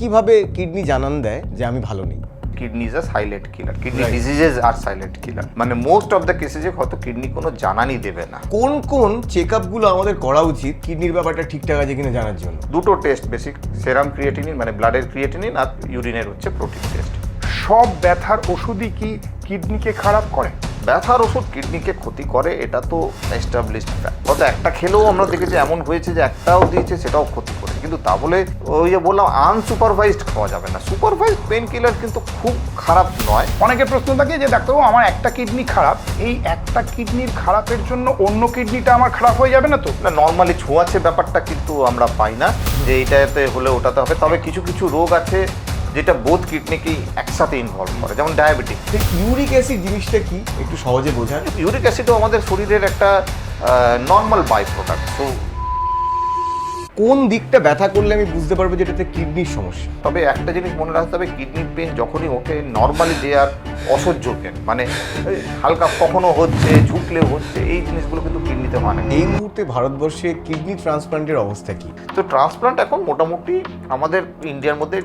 কিভাবে কিডনি জানান দেয় যে আমি ভালো নেই? Kidney is a silent killer, kidney diseases are silent killer, মানে মোস্ট অফ দ্য কেসেসে হয়তো কিডনি কোনো জানানই দেবে না। কোন কোন চেক আপগুলো আমাদের করা উচিত কিডনির ব্যাপারটা ঠিকঠাক আছে কিনা জানার জন্য? দুটো টেস্ট বেসিক, সেরাম ক্রিয়েটিনিন মানে ব্লাডের ক্রিয়েটিনিন আর ইউরিনের হচ্ছে প্রোটিন টেস্ট। সব ব্যথার ওষুধই কি কিডনিকে খারাপ করে? ব্যথার ওষুধ কিডনিকে ক্ষতি করে, এটা তো এস্টাবলিশড ফ্যাক্ট। হয়তো একটা খেলেও আমরা দেখেছি এমন হয়েছে যে একটাও দিয়েছে সেটাও ক্ষতি করে, কিন্তু তা বলে ওই যে বললাম আনসুপারভাইজড খাওয়া যাবে না। সুপারভাইজড পেন কিলার কিন্তু খুব খারাপ নয়। অনেকের প্রশ্ন থাকে যে ডাক্তারবাবু আমার একটা কিডনি খারাপ, এই একটা কিডনির খারাপের জন্য অন্য কিডনিটা আমার খারাপ হয়ে যাবে না তো? না, নর্মালি ছোঁয়াচে ব্যাপারটা কিন্তু আমরা পাই না যে এইটাতে হলে ওটাতে হবে। তবে কিছু কিছু রোগ আছে যেটা বোধ কিডনিকেই একসাথে ইনভলভ করে, যেমন ডায়াবেটিক। ইউরিক অ্যাসিড জিনিসটা কি একটু সহজে বোঝান? ইউরিক অ্যাসিডও আমাদের শরীরের একটা নর্মাল বাই প্রোডাক্ট। তো কোন দিকটা ব্যথা করলে আমি বুঝতে পারবো যে এটাতে কিডনির সমস্যা? তবে একটা জিনিস মনে রাখতে হবে, কিডনির পেন যখনই ওঠে নর্মালি দে আর অসহ্য পেন, মানে হালকা কখনো হচ্ছে, ঝুঁকলে হচ্ছে, এই জিনিসগুলো কিন্তু কিডনিতে হয় না। এই মুহূর্তে ভারতবর্ষে কিডনি ট্রান্সপ্লান্টের অবস্থা কি? তো ট্রান্সপ্লান্ট এখন মোটামুটি আমাদের ইন্ডিয়ার মধ্যে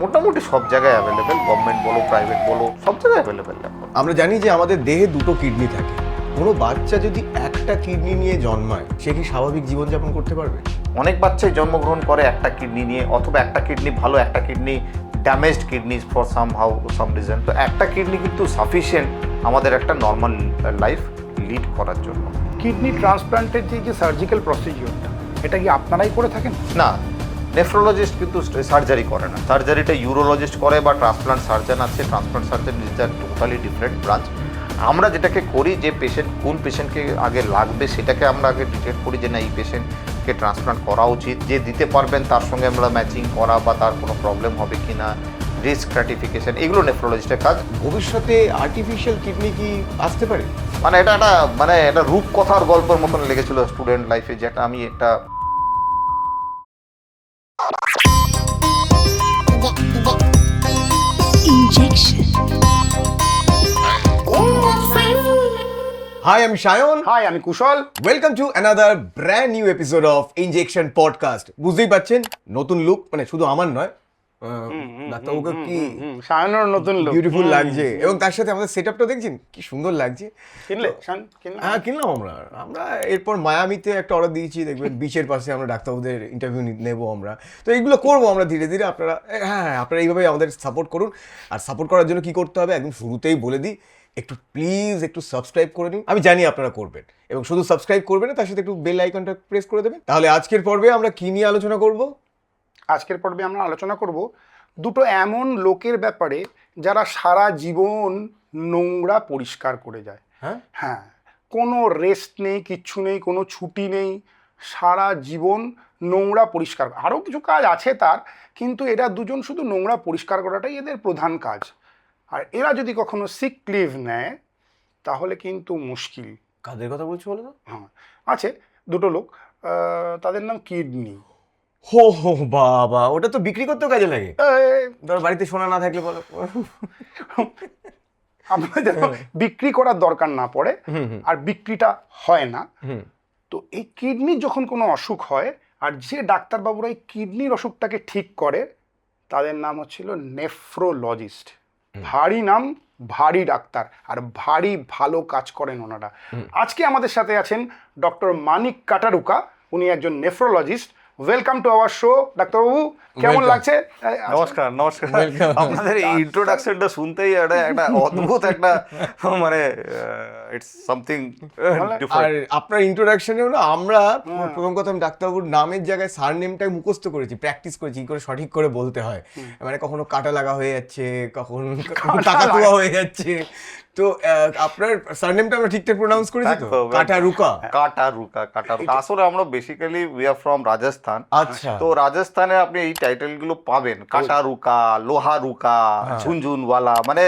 মোটামুটি সব জায়গায় অ্যাভেলেবেল, গভর্নমেন্ট বলো প্রাইভেট বলো সব জায়গায় অ্যাভেলেবেল এখন। আমরা জানি যে আমাদের দেহে দুটো কিডনি থাকে। কোনো বাচ্চা যদি একটা কিডনি নিয়ে জন্মায় সে কি স্বাভাবিক জীবনযাপন করতে পারবে? অনেক বাচ্চাই জন্মগ্রহণ করে একটা কিডনি নিয়ে, অথবা একটা কিডনি ভালো, একটা kidney damaged kidney for some reason. তো একটা কিডনি কিন্তু সাফিসিয়েন্ট আমাদের একটা নর্মাল লাইফ লিড করার জন্য। কিডনি ট্রান্সপ্লান্টের যে সার্জিক্যাল প্রসিজিওরটা, এটা কি আপনারাই করে থাকেন? না, নেফ্রোলজিস্ট কিন্তু সার্জারি করে না, সার্জারিটা ইউরোলজিস্ট করে বা ট্রান্সপ্লান্ট সার্জন আছে। Transplant surgeon is the totally different branch. আমরা যেটাকে করি যে কোন পেশেন্টকে আগে লাগবে সেটাকে আমরা আগে ডিটেক্ট করি যে না এই পেশেন্টকে ট্রান্সপ্লান্ট করা উচিত। যে দিতে পারবেন তার সঙ্গে আমরা ম্যাচিং করা বা তার কোনো প্রবলেম হবে কি না, রিস্ক স্ট্র্যাটিফিকেশন, এগুলো নেফ্রোলজিস্টের কাজ। ভবিষ্যতে আর্টিফিশিয়াল কিডনি কি আসতে পারে? মানে এটা একটা রূপকথার গল্পের মতন লেগেছিল স্টুডেন্ট লাইফে, যেটা আমি একটা Injection. হাই, আমি সায়ন। হাই, আমি Kushal. Welcome to another brand new episode of injection podcast. বুঝতেই পারছেন নতুন লুক, মানে শুধু আমার নয়, ডাক্তারবাবুকে কি সায়নের নতুন লোক বিউটিফুল লাগছে, এবং তার সাথে আমাদের সেটআপটা দেখছেন কি সুন্দর লাগছে। কিনলে কিনলে? হ্যাঁ, কিনলাম আমরা এরপর মায়ামিতে একটা অর্ডার দিয়েছি, দেখবেন বিচের পাশে আমরা ডাক্তারবাবুদের ইন্টারভিউ নেবো আমরা। তো এইগুলো করবো আমরা ধীরে ধীরে। আপনারা আপনারা এইভাবে আমাদের সাপোর্ট করুন। আর সাপোর্ট করার জন্য কি করতে হবে একদম শুরুতেই বলে দিই, একটু প্লিজ একটু সাবস্ক্রাইব করে নিন। আমি জানি আপনারা করবেন, এবং শুধু সাবস্ক্রাইব করবেন না, তার সাথে একটু বেল আইকনটা প্রেস করে দেবেন। তাহলে আজকের পর্বে আমরা কি নিয়ে আলোচনা করব? আজকের পর্বে আমরা আলোচনা করব দুটো এমন লোকের ব্যাপারে যারা সারা জীবন নোংরা পরিষ্কার করে যায়। হ্যাঁ, কোনো রেস্ট নেই, কিচ্ছু নেই, কোনো ছুটি নেই, সারা জীবন নোংরা পরিষ্কার। আরও কিছু কাজ আছে তার, কিন্তু এরা দুজন শুধু নোংরা পরিষ্কার করাটাই এদের প্রধান কাজ। আর এরা যদি কখনো সিক লিভ নেয় তাহলে কিন্তু মুশকিল। কাদের কথা বলছো বলো তো? হ্যাঁ, আছে দুটো লোক, তাদের নাম কিডনি। হো হো বাবা, ওটা তো বিক্রি করতেও কাজে লাগে। ধর বাড়িতে সোনা না থাকলে বলো, আপনাদের বিক্রি করার দরকার না পড়ে, আর বিক্রিটা হয় না। তো এই কিডনির যখন কোনো অসুখ হয়, আর যে ডাক্তারবাবুরা এই কিডনির অসুখটাকে ঠিক করে তাদের নাম হচ্ছিল নেফ্রোলজিস্ট। ভারী নাম, ভারী ডাক্তার, আর ভারী ভালো কাজ করেন ওনারা। আজকে আমাদের সাথে আছেন ডক্টর মানিক কাটারুকা, উনি একজন nephrologist. Welcome to our show ডাক্তারবাবু, কেমন লাগছে? নমস্কার। আপনাদের এই ইন্ট্রোডাকশনটা শুনতেই একটা অদ্ভুত একটা মানে ইটস সামথিং আর আপনার ইন্ট্রোডাকশনেও না আমরা প্রথম কথা আমি ডাক্তারবাবুর নামের জায়গায় সার নেমটাই মুখস্থ করেছি, প্র্যাকটিস করেছি কি করে সঠিক করে বলতে হয়। মানে কখনো কাটা লাগা হয়ে যাচ্ছে, কখনো কাকাতুয়া হয়ে যাচ্ছে। তো আপনার সারনেমটা আমরা ঠিকঠাক প্রোনাউন্স করেছি তো? কাটারুকা। আসলে আমরা basically we are from Rajasthan. আচ্ছা, তো রাজস্থানে আপনি এই টাইটেল গুলো পাবেন, কাটারুকা, লোহারুকা, ঝুনঝুনওয়ালা। মানে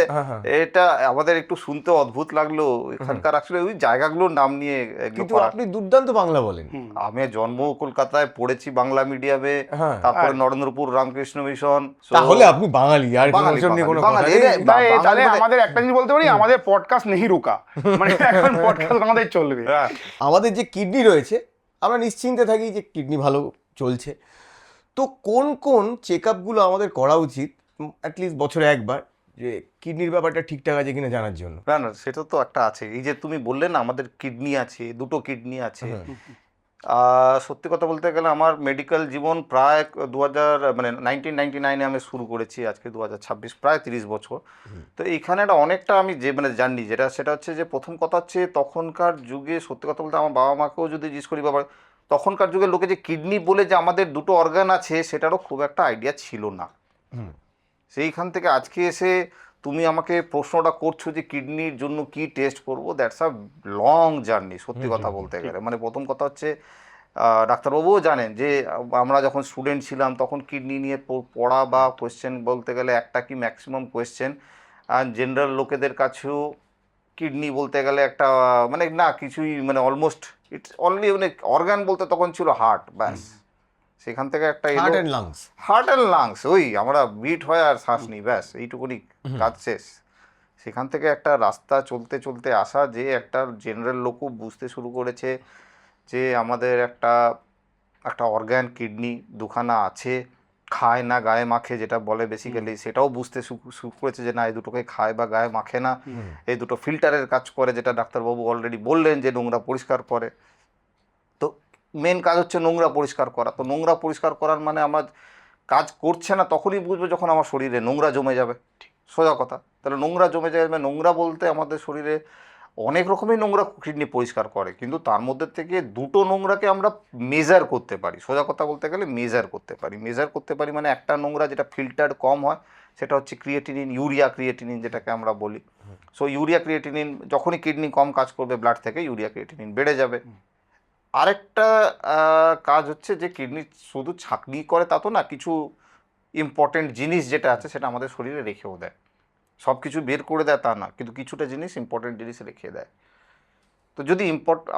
এটা আমাদের একটু শুনতে অদ্ভুত লাগলো, এখানকার আসলে ওই জায়গাগুলোর নাম নিয়ে। কিন্তু আপনি দুর্দান্ত বাংলা বলেন। আমি জন্ম কলকাতায়, পড়েছি বাংলা মিডিয়ামে, তারপরে নরেন্দ্রপুর রামকৃষ্ণ মিশন। তাহলে আপনি বাঙালি, আর কোনো কথা নেই। তাহলে আমাদের একটা জিনিস বলতে পারি, আমাদের পডকাস্ট নেহি রুকা, মানে এখন পডকাস্ট আমাদের চলবে। আমাদের যে কিডনি রয়েছে আমরা নিশ্চিন্তে থাকি যে কিডনি ভালো চলছে। তো কোন কোন চেক আপগুলো আমাদের করা উচিত অ্যাটলিস্ট বছরে একবার, যে কিডনির ব্যাপারটা ঠিকঠাক আছে কিনা জানার জন্য? না না, সেটা তো একটা আছে। এই যে তুমি বললে না আমাদের কিডনি আছে, দুটো কিডনি আছে। সত্যি কথা বলতে গেলে আমার মেডিকেল জীবন প্রায় 1999-এ আমি শুরু করেছি, আজকে 2026, প্রায় 30 বছর। তো এইখানে একটা অনেকটা আমি যে জানি, সেটা হচ্ছে যে প্রথম কথা হচ্ছে তখনকার যুগে, সত্যি কথা বলতে আমার বাবা মাকেও যদি জিজ্ঞেস করি, বাবা তখনকার যুগে লোকে যে কিডনি বলে যে আমাদের দুটো অর্গান আছে সেটারও খুব একটা আইডিয়া ছিল না। সেইখান থেকে আজকে এসে তুমি আমাকে প্রশ্নটা করছো যে কিডনির জন্য কি টেস্ট করবো, দ্যাটস আ লং জার্নি সত্যি কথা বলতে গেলে। মানে প্রথম কথা হচ্ছে ডাক্তারবাবুও জানেন যে আমরা যখন স্টুডেন্ট ছিলাম তখন কিডনি নিয়ে পড়া বা কোয়েশ্চেন বলতে গেলে একটা কি ম্যাক্সিমাম কোয়েশ্চেন, আর জেনারেল লোকেদের কাছেও কিডনি বলতে গেলে একটা মানে না কিছুই, মানে অলমোস্ট ইটস অনলি, মানে অর্গান বলতে তখন ছিল হার্ট, ব্যাস। সেখান থেকে একটা heart and lungs, heart and lungs, ওই আমরা বিট হয় আর শ্বাস নিই, ব্যাস এইটুকুনি কাজ শেষ। সেখান থেকে একটা রাস্তা চলতে চলতে আসা, যে একটা জেনারেল লোকও বুঝতে শুরু করেছে যে আমাদের একটা অর্গান কিডনি দুখানা আছে, খায় না গায়ে মাখে যেটা বলে বেসিক্যালি, সেটাও বুঝতে শুরু করেছে যে না এই দুটোকে খায় বা গায়ে মাখে না, এই দুটো ফিল্টারের কাজ করে, যেটা ডাক্তারবাবু অলরেডি বললেন যে নোংরা পরিষ্কার করে। তো মেন কাজ হচ্ছে নোংরা পরিষ্কার করা। তো নোংরা পরিষ্কার করার মানে আমার কাজ করছে না তখনই বুঝবো যখন আমার শরীরে নোংরা জমে যাবে, সোজা কথা। তাহলে নোংরা জমে যাবে, নোংরা বলতে আমাদের শরীরে অনেক রকমের নোংরা কিডনি পরিষ্কার করে, কিন্তু তার মধ্যে থেকে দুটো নোংরাকে আমরা মেজার করতে পারি, সোজা কথা বলতে গেলে মেজার করতে পারি মানে একটা নোংরা যেটা ফিল্টার কম হয় সেটা হচ্ছে ক্রিয়েটিনিন, ইউরিয়া ক্রিয়েটিনিন যেটাকে আমরা বলি। সো ইউরিয়া ক্রিয়েটিনিন যখনই কিডনি কম কাজ করবে ব্লাড থেকে ইউরিয়া ক্রিয়েটিনিন বেড়ে যাবে। আরেকটা কাজ হচ্ছে যে কিডনি শুধু ছাঁকনি করে তা তো না, কিছু ইম্পর্টেন্ট জিনিস যেটা আছে সেটা আমাদের শরীরে রেখেও দেয়। সব কিছু বের করে দেয় তা না, কিন্তু কিছুটা জিনিস ইম্পর্টেন্ট জিনিস রেখে দেয়। তো যদি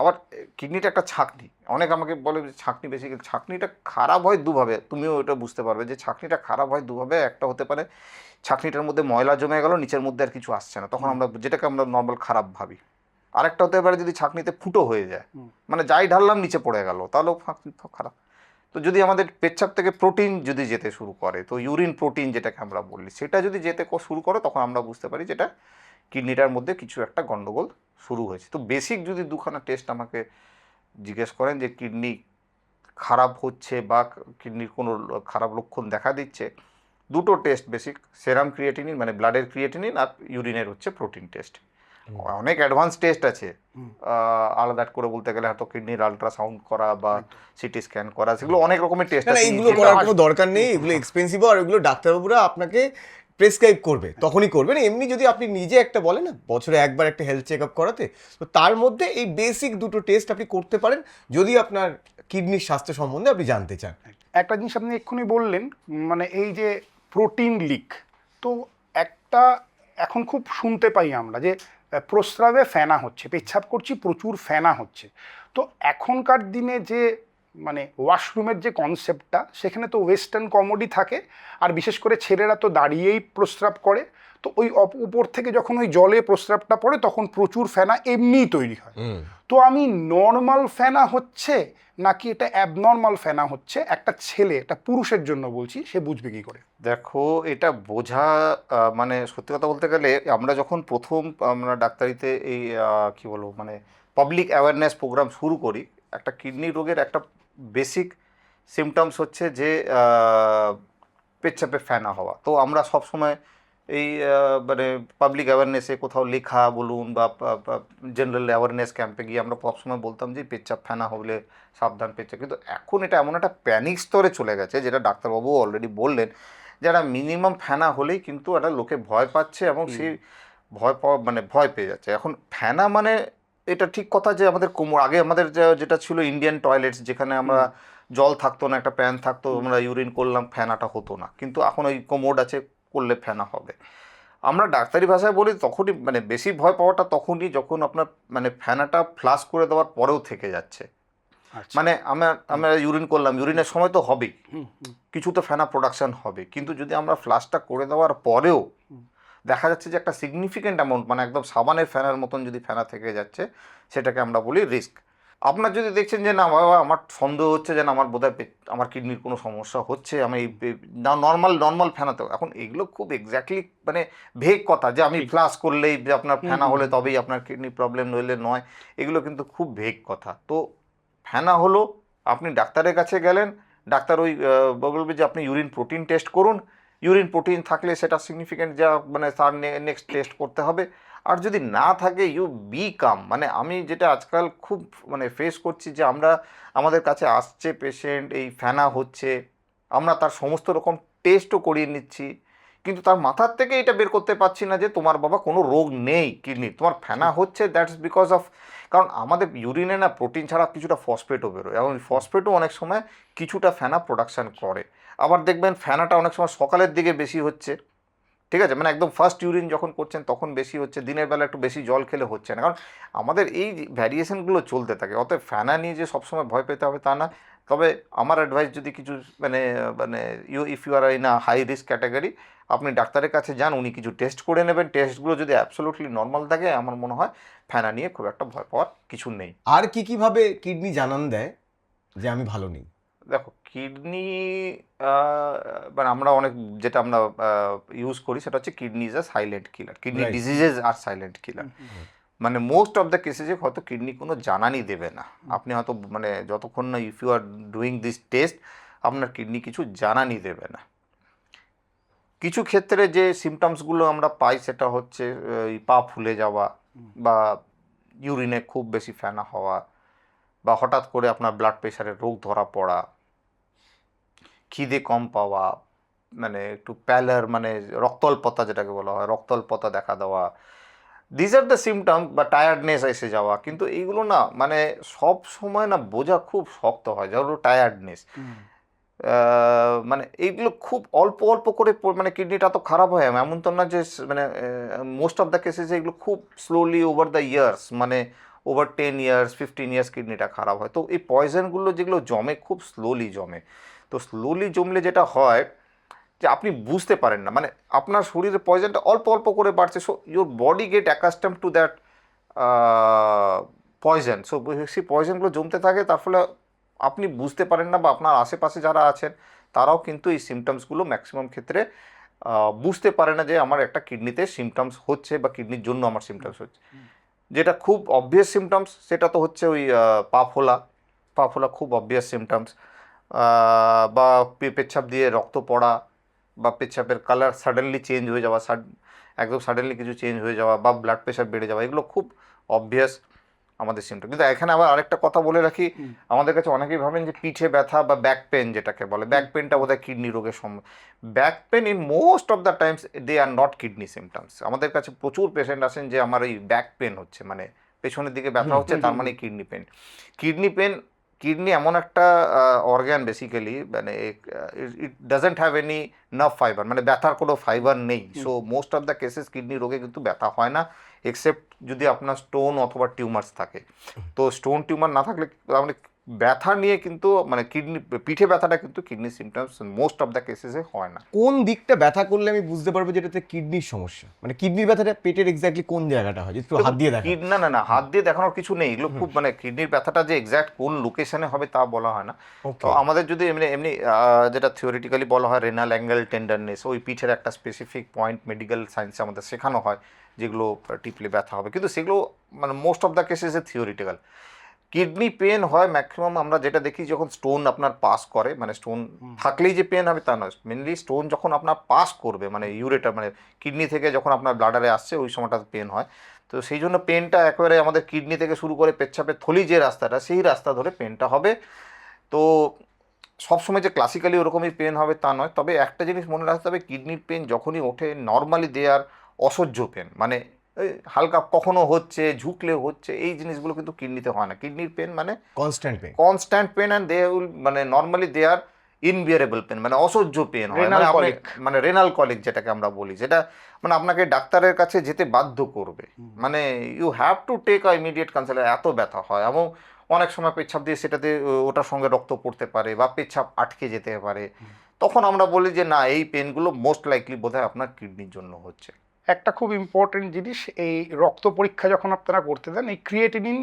আবার কিডনিটা একটা ছাঁকনি, অনেক আমাকে বলে যে ছাঁকনি বেশি, ছাঁকনিটা খারাপ হয় দুভাবে, তুমিও এটা বুঝতে পারবে যে ছাঁকনিটা খারাপ হয় দুভাবে। একটা হতে পারে ছাঁকনিটার মধ্যে ময়লা জমে গেল, নিচের মধ্যে আর কিছু আসছে না, তখন আমরা যেটাকে আমরা নর্মাল খারাপ ভাবি। আরেকটা হতে পারে যদি ছাঁকনিতে ফুটো হয়ে যায়, মানে যাই ঢাললাম নিচে পড়ে গেল, তাহলেও খারাপ। তো যদি আমাদের পেচ্ছাপ থেকে প্রোটিন যদি যেতে শুরু করে, তো ইউরিন প্রোটিন যেটাকে আমরা বলি, সেটা যদি যেতে শুরু করে তখন আমরা বুঝতে পারি যেটা কিডনিটার মধ্যে কিছু একটা গন্ডগোল শুরু হয়েছে। তো বেসিক যদি দুখানা টেস্ট আমাকে জিজ্ঞেস করেন যে কিডনি খারাপ হচ্ছে বা কিডনির কোনো খারাপ লক্ষণ দেখা দিচ্ছে, দুটো টেস্ট বেসিক, সেরাম ক্রিয়েটিনিন মানে ব্লাডের ক্রিয়েটিনিন, আর ইউরিনের হচ্ছে প্রোটিন টেস্ট। অনেক অ্যাডভান্স টেস্ট আছে আলাদা করে বলতে গেলে, হয়তো কিডনির আলট্রাসাউন্ড করা বা সিটি স্ক্যান করা, সেগুলো অনেক রকমের টেস্ট আছে। এইগুলো করার কোনো দরকার নেই, এগুলো এক্সপেন্সিভ, আর এগুলো ডাক্তারবাবুরা আপনাকে প্রেসক্রাইব করবে তখনই করবেন। এমনি যদি আপনি নিজে একটা বলেন না বছরে একবার একটা হেলথ চেক আপ করাতে, তো তার মধ্যে এই বেসিক দুটো টেস্ট আপনি করতে পারেন যদি আপনার কিডনির স্বাস্থ্য সম্বন্ধে আপনি জানতে চান। একটা জিনিস আপনি এক্ষুনি বললেন, মানে এই যে প্রোটিন লিক, তো একটা এখন খুব শুনতে পাই আমরা যে প্রস্রাবে ফেনা হচ্ছে, পেচ্ছাপ করছি প্রচুর ফেনা হচ্ছে। তো এখনকার দিনে যে মানে ওয়াশরুমের যে কনসেপ্টটা, সেখানে তো ওয়েস্টার্ন কমোডি থাকে, আর বিশেষ করে ছেলেরা তো দাঁড়িয়েই প্রস্রাব করে। তো ওই উপর থেকে যখন ওই জলে প্রস্রাবটা পড়ে তখন প্রচুর ফেনা এমনিই তৈরি হয়। তো আমি নর্মাল ফেনা হচ্ছে নাকি এটা অ্যাবনর্মাল ফেনা হচ্ছে, একটা ছেলে, একটা পুরুষের জন্য বলছি, সে বুঝবে কি করে? দেখো এটা বোঝা মানে সত্যি কথা বলতে গেলে আমরা যখন প্রথম আমরা ডাক্তারিতে এই কি বলবো মানে পাবলিক অ্যাওয়ারনেস প্রোগ্রাম শুরু করি, একটা কিডনি রোগের একটা বেসিক সিমটমস হচ্ছে যে পেচ্ছাপে ফেনা হওয়া। তো আমরা সব সময় এই মানে পাবলিক অ্যাওয়ারনেসে কোথাও লেখা বলুন বা জেনারেল অ্যাওয়ারনেস ক্যাম্পে গিয়ে আমরা সবসময় বলতাম যে পেচ্ছাপ ফেনা হলে সাবধান পেচ্ছাপ। কিন্তু এখন এটা এমন একটা প্যানিক স্তরে চলে গেছে, যেটা ডাক্তারবাবু অলরেডি বললেন, যারা মিনিমাম ফেনা হলেই কিন্তু একটা লোকে ভয় পাচ্ছে এবং সেই ভয় পেয়ে যাচ্ছে। এখন ফেনা মানে এটা ঠিক কথা যে আমাদের কোমর, আগে আমাদের যেটা ছিল ইন্ডিয়ান টয়লেটস, যেখানে আমরা জল থাকতো না, একটা প্যান থাকতো, আমরা ইউরিন করলাম, ফেনাটা হতো না। কিন্তু এখন ওই কোমোড আছে, করলে ফেনা হবে। আমরা ডাক্তারি ভাষায় বলি তখনই মানে বেশি ভয় পাওয়াটা তখনই যখন আপনার মানে ফেনাটা ফ্লাশ করে দেওয়ার পরেও থেকে যাচ্ছে। মানে আমরা ইউরিন করলাম, ইউরিনের সময় তো হবেই, কিছু তো ফেনা প্রোডাকশন হবে, কিন্তু যদি আমরা ফ্লাশটা করে দেওয়ার পরেও দেখা যাচ্ছে যে একটা সিগনিফিক্যান্ট অ্যামাউন্ট, মানে একদম সাবানের ফেনার মতন যদি ফেনা থেকে যাচ্ছে, সেটাকে আমরা বলি রিস্ক। আপনার যদি দেখছেন যে না বাবা আমার সন্দেহ হচ্ছে যে না আমার বোধহয় আমার কিডনির কোনো সমস্যা হচ্ছে, আমি নর্মাল ফেনাতে, এখন এগুলো খুব এক্স্যাক্টলি মানে ভেগ কথা যে আমি ফ্লাশ করলেই যে আপনার ফেনা হলে তবেই আপনার কিডনি প্রবলেম নইলে নয়, এগুলো কিন্তু খুব ভেগ কথা। তো ফেনা হলো, আপনি ডাক্তারের কাছে গেলেন, ডাক্তার ওই বলবে যে আপনি ইউরিন প্রোটিন টেস্ট করুন, ইউরিন প্রোটিন থাকলে সেটা সিগনিফিক্যান্ট যা মানে তার নেক্সট টেস্ট করতে হবে। আর যদি না থাকে ইউ বি কাম, মানে আমি যেটা আজকাল খুব মানে ফেস করছি যে আমাদের কাছে আসছে পেশেন্ট এই ফেনা হচ্ছে, আমরা তার সমস্ত রকম টেস্টও করিয়ে নিচ্ছি, কিন্তু তার মাথার থেকে এটা বের করতে পারছি না যে তোমার বাবা কোনো রোগ নেই কিডনি, তোমার ফেনা হচ্ছে দ্যাটস বিকজ অফ, কারণ আমাদের ইউরিনে না প্রোটিন ছাড়া কিছুটা ফসফেটও বেরোয়, এবং ফসফেটও অনেক সময় কিছুটা ফেনা প্রোডাকশান করে। আবার দেখবেন ফেনাটা অনেক সময় সকালের দিকে বেশি হচ্ছে, ঠিক আছে, মানে একদম ফার্স্ট ইউরিন যখন করছেন তখন বেশি হচ্ছে, দিনের বেলা একটু বেশি জল খেলে হচ্ছে না, কারণ আমাদের এই ভ্যারিয়েশনগুলো চলতে থাকে। অতএব ফ্যানা নিয়ে যে সবসময় ভয় পেতে হবে তা না, তবে আমার অ্যাডভাইস যদি কিছু মানে মানে if you are in a high risk category, আপনি ডাক্তারের কাছে যান, উনি কিছু টেস্ট করে নেবেন, টেস্টগুলো যদি অ্যাবসোলুটলি নর্মাল থাকে আমার মনে হয় ফ্যানা নিয়ে খুব একটা ভয় পাওয়ার কিছু নেই। আর কিভাবে কিডনি জানান দেয় যে আমি ভালো নেই? দেখো কিডনি মানে আমরা অনেক যেটা আমরা ইউজ করি সেটা হচ্ছে kidney is a silent killer, kidney Right. Diseases are silent killer. মানে মোস্ট অফ দ্য কেসেসে হয়তো কিডনি কোনো জানানই দেবে না, আপনি হয়তো মানে যতক্ষণ না if you are doing this test আপনার কিডনি কিছু জানানই দেবে না। কিছু ক্ষেত্রে যে সিমটমসগুলো আমরা পাই সেটা হচ্ছে পা ফুলে যাওয়া, বা ইউরিনে খুব বেশি ফেনা হওয়া, বা হঠাৎ করে আপনার ব্লাড প্রেশারের রোগ ধরা পড়া, খিদে কম পাওয়া, মানে একটু প্যালার মানে রক্তল্পতা যেটাকে বলা হয়, রক্তল্পতা দেখা দেওয়া, দিস আর দ্য সিমটম, বা টায়ার্ডনেস এসে যাওয়া। কিন্তু এইগুলো না মানে সব সময় না বোঝা খুব শক্ত হয়, যেগুলো টায়ার্ডনেস, মানে এইগুলো খুব অল্প অল্প করে মানে কিডনিটা তো খারাপ হয় এমন তো না যে মানে মোস্ট অফ দ্য কেসেস এগুলো খুব স্লোলি ওভার দ্য ইয়ার্স, মানে ওভার 10 ইয়ার্স 15 ইয়ার্স কিডনিটা খারাপ হয়। তো এই পয়জনগুলো যেগুলো জমে খুব স্লোলি জমে, তো স্লোলি জমলে যেটা হয় যে আপনি বুঝতে পারেন না, মানে আপনার শরীরে পয়জনটা অল্প অল্প করে বাড়ছে, so your body get accustom to that poison, সো সেই পয়জনগুলো জমতে থাকে, তার ফলে আপনি বুঝতে পারেন না, বা আপনার আশেপাশে যারা আছেন তারাও কিন্তু এই সিমটমসগুলো ম্যাক্সিমাম ক্ষেত্রে বুঝতে পারে না যে আমার একটা কিডনিতে সিমটমস হচ্ছে বা কিডনির জন্য আমার সিমটমস হচ্ছে। যেটা খুব অবভিয়াস সিমটমস সেটা তো হচ্ছে ওই পা ফোলা খুব অবভিয়াস সিমটমস, বা পেচ্ছাপ দিয়ে রক্ত পড়া, বা পেচ্ছাপের কালার সাডেনলি চেঞ্জ হয়ে যাওয়া, একদম সাডেনলি কিছু চেঞ্জ হয়ে যাওয়া, বা ব্লাড প্রেশার বেড়ে যাওয়া, এগুলো খুব অবভিয়াস আমাদের সিমটম। কিন্তু এখানে আবার আরেকটা কথা বলে রাখি, আমাদের কাছে অনেকেই ভাবেন যে পিঠে ব্যথা বা ব্যাক পেন যেটাকে বলে, ব্যাক পেনটা বোধহয় কিডনি রোগের back pain in most of the times they are not kidney symptoms. আমাদের কাছে প্রচুর পেশেন্ট আসেন যে আমার এই ব্যাক পেন হচ্ছে, মানে পেছনের দিকে ব্যথা হচ্ছে, তার মানে কিডনি পেন। কিডনি এমন একটা অর্গ্যান বেসিক্যালি, মানে it doesn't have any nerve fibre, মানে ব্যথার কোনো ফাইবার নেই। So most of the cases kidney রোগে কিন্তু ব্যথা হয় না, এক্সেপ্ট যদি আপনার স্টোন অথবা টিউমার্স থাকে। তো স্টোন টিউমার না থাকলে মানে ব্যথা নিয়ে কিন্তু মানে কিডনি পিঠে ব্যথাটা কিন্তু kidney symptoms most of the কেসেসে হয় না। কোন দিকটা ব্যথা করলে আমি বুঝতে পারবো যেটাতে কিডনির সমস্যা, মানে কিডনির ব্যথাটা পেটের এক্স্যাক্টলি কোন জায়গাটা হয়, একটু হাত দিয়ে দেখা? না হাত দিয়ে দেখানোর কিছু নেই, এগুলো খুব মানে কিডনির ব্যথাটা যে এক্স্যাক্ট কোন লোকেশনে হবে তা বলা হয় না। তো আমাদের যদি এমনি যেটা থিওরিটিক্যালি বলা হয় রেনাল অ্যাঙ্গেল টেন্ডারনেস, ওই পিঠের একটা স্পেসিফিক পয়েন্ট মেডিকেল সায়েন্সে আমাদের শেখানো হয় যেগুলো টিপলে ব্যথা হবে, কিন্তু সেগুলো মানে মোস্ট অফ দ্য কেসেসে থিওরিটিক্যাল। কিডনি পেন হয় ম্যাক্সিমাম আমরা যেটা দেখি যখন স্টোন আপনার পাস করে, মানে স্টোন থাকলেই যে পেন হবে তা নয়, মেনলি স্টোন যখন আপনার পাস করবে মানে ইউরেটার মানে কিডনি থেকে যখন আপনার ব্লাডারে আসছে ওই সময়টা পেন হয়। তো সেই জন্য পেনটা একেবারে আমাদের কিডনি থেকে শুরু করে পেচ্ছাপের থলি যে রাস্তাটা সেই রাস্তা ধরে পেনটা হবে। তো সবসময় যে ক্লাসিক্যালি ওরকমই পেন হবে তা নয়, তবে একটা জিনিস মনে রাখতে হবে, কিডনির পেন যখনই ওঠে নর্মালি দেয়ার অসহ্য পেন, মানে হালকা কখনো হচ্ছে ঝুঁকলে হচ্ছে, এই জিনিসগুলো কিন্তু কিডনিতে হয় না। কিডনির পেন মানে constant pain, and they will মানে normally they are unbearable pain, মানে অসহ্য পেন হয়, মানে রেনাল কলিক যেটাকে আমরা বলি, যেটা মানে আপনাকে ডাক্তারের কাছে যেতে বাধ্য করবে, মানে you have to take a immediate consult, এত ব্যথা হয়। এবং অনেক সময় পেচ্ছাপ দিয়ে সেটাতে ওটার সঙ্গে রক্ত পড়তে পারে বা পেচ্ছাপ আটকে যেতে পারে, তখন আমরা বলি যে না এই পেনগুলো মোস্ট লাইকলি বোধহয় আপনার কিডনির জন্য হচ্ছে। একটা খুব ইম্পর্টেন্ট জিনিস, এই রক্ত পরীক্ষা যখন আপনারা করতে দেন, এই ক্রিয়েটিনিন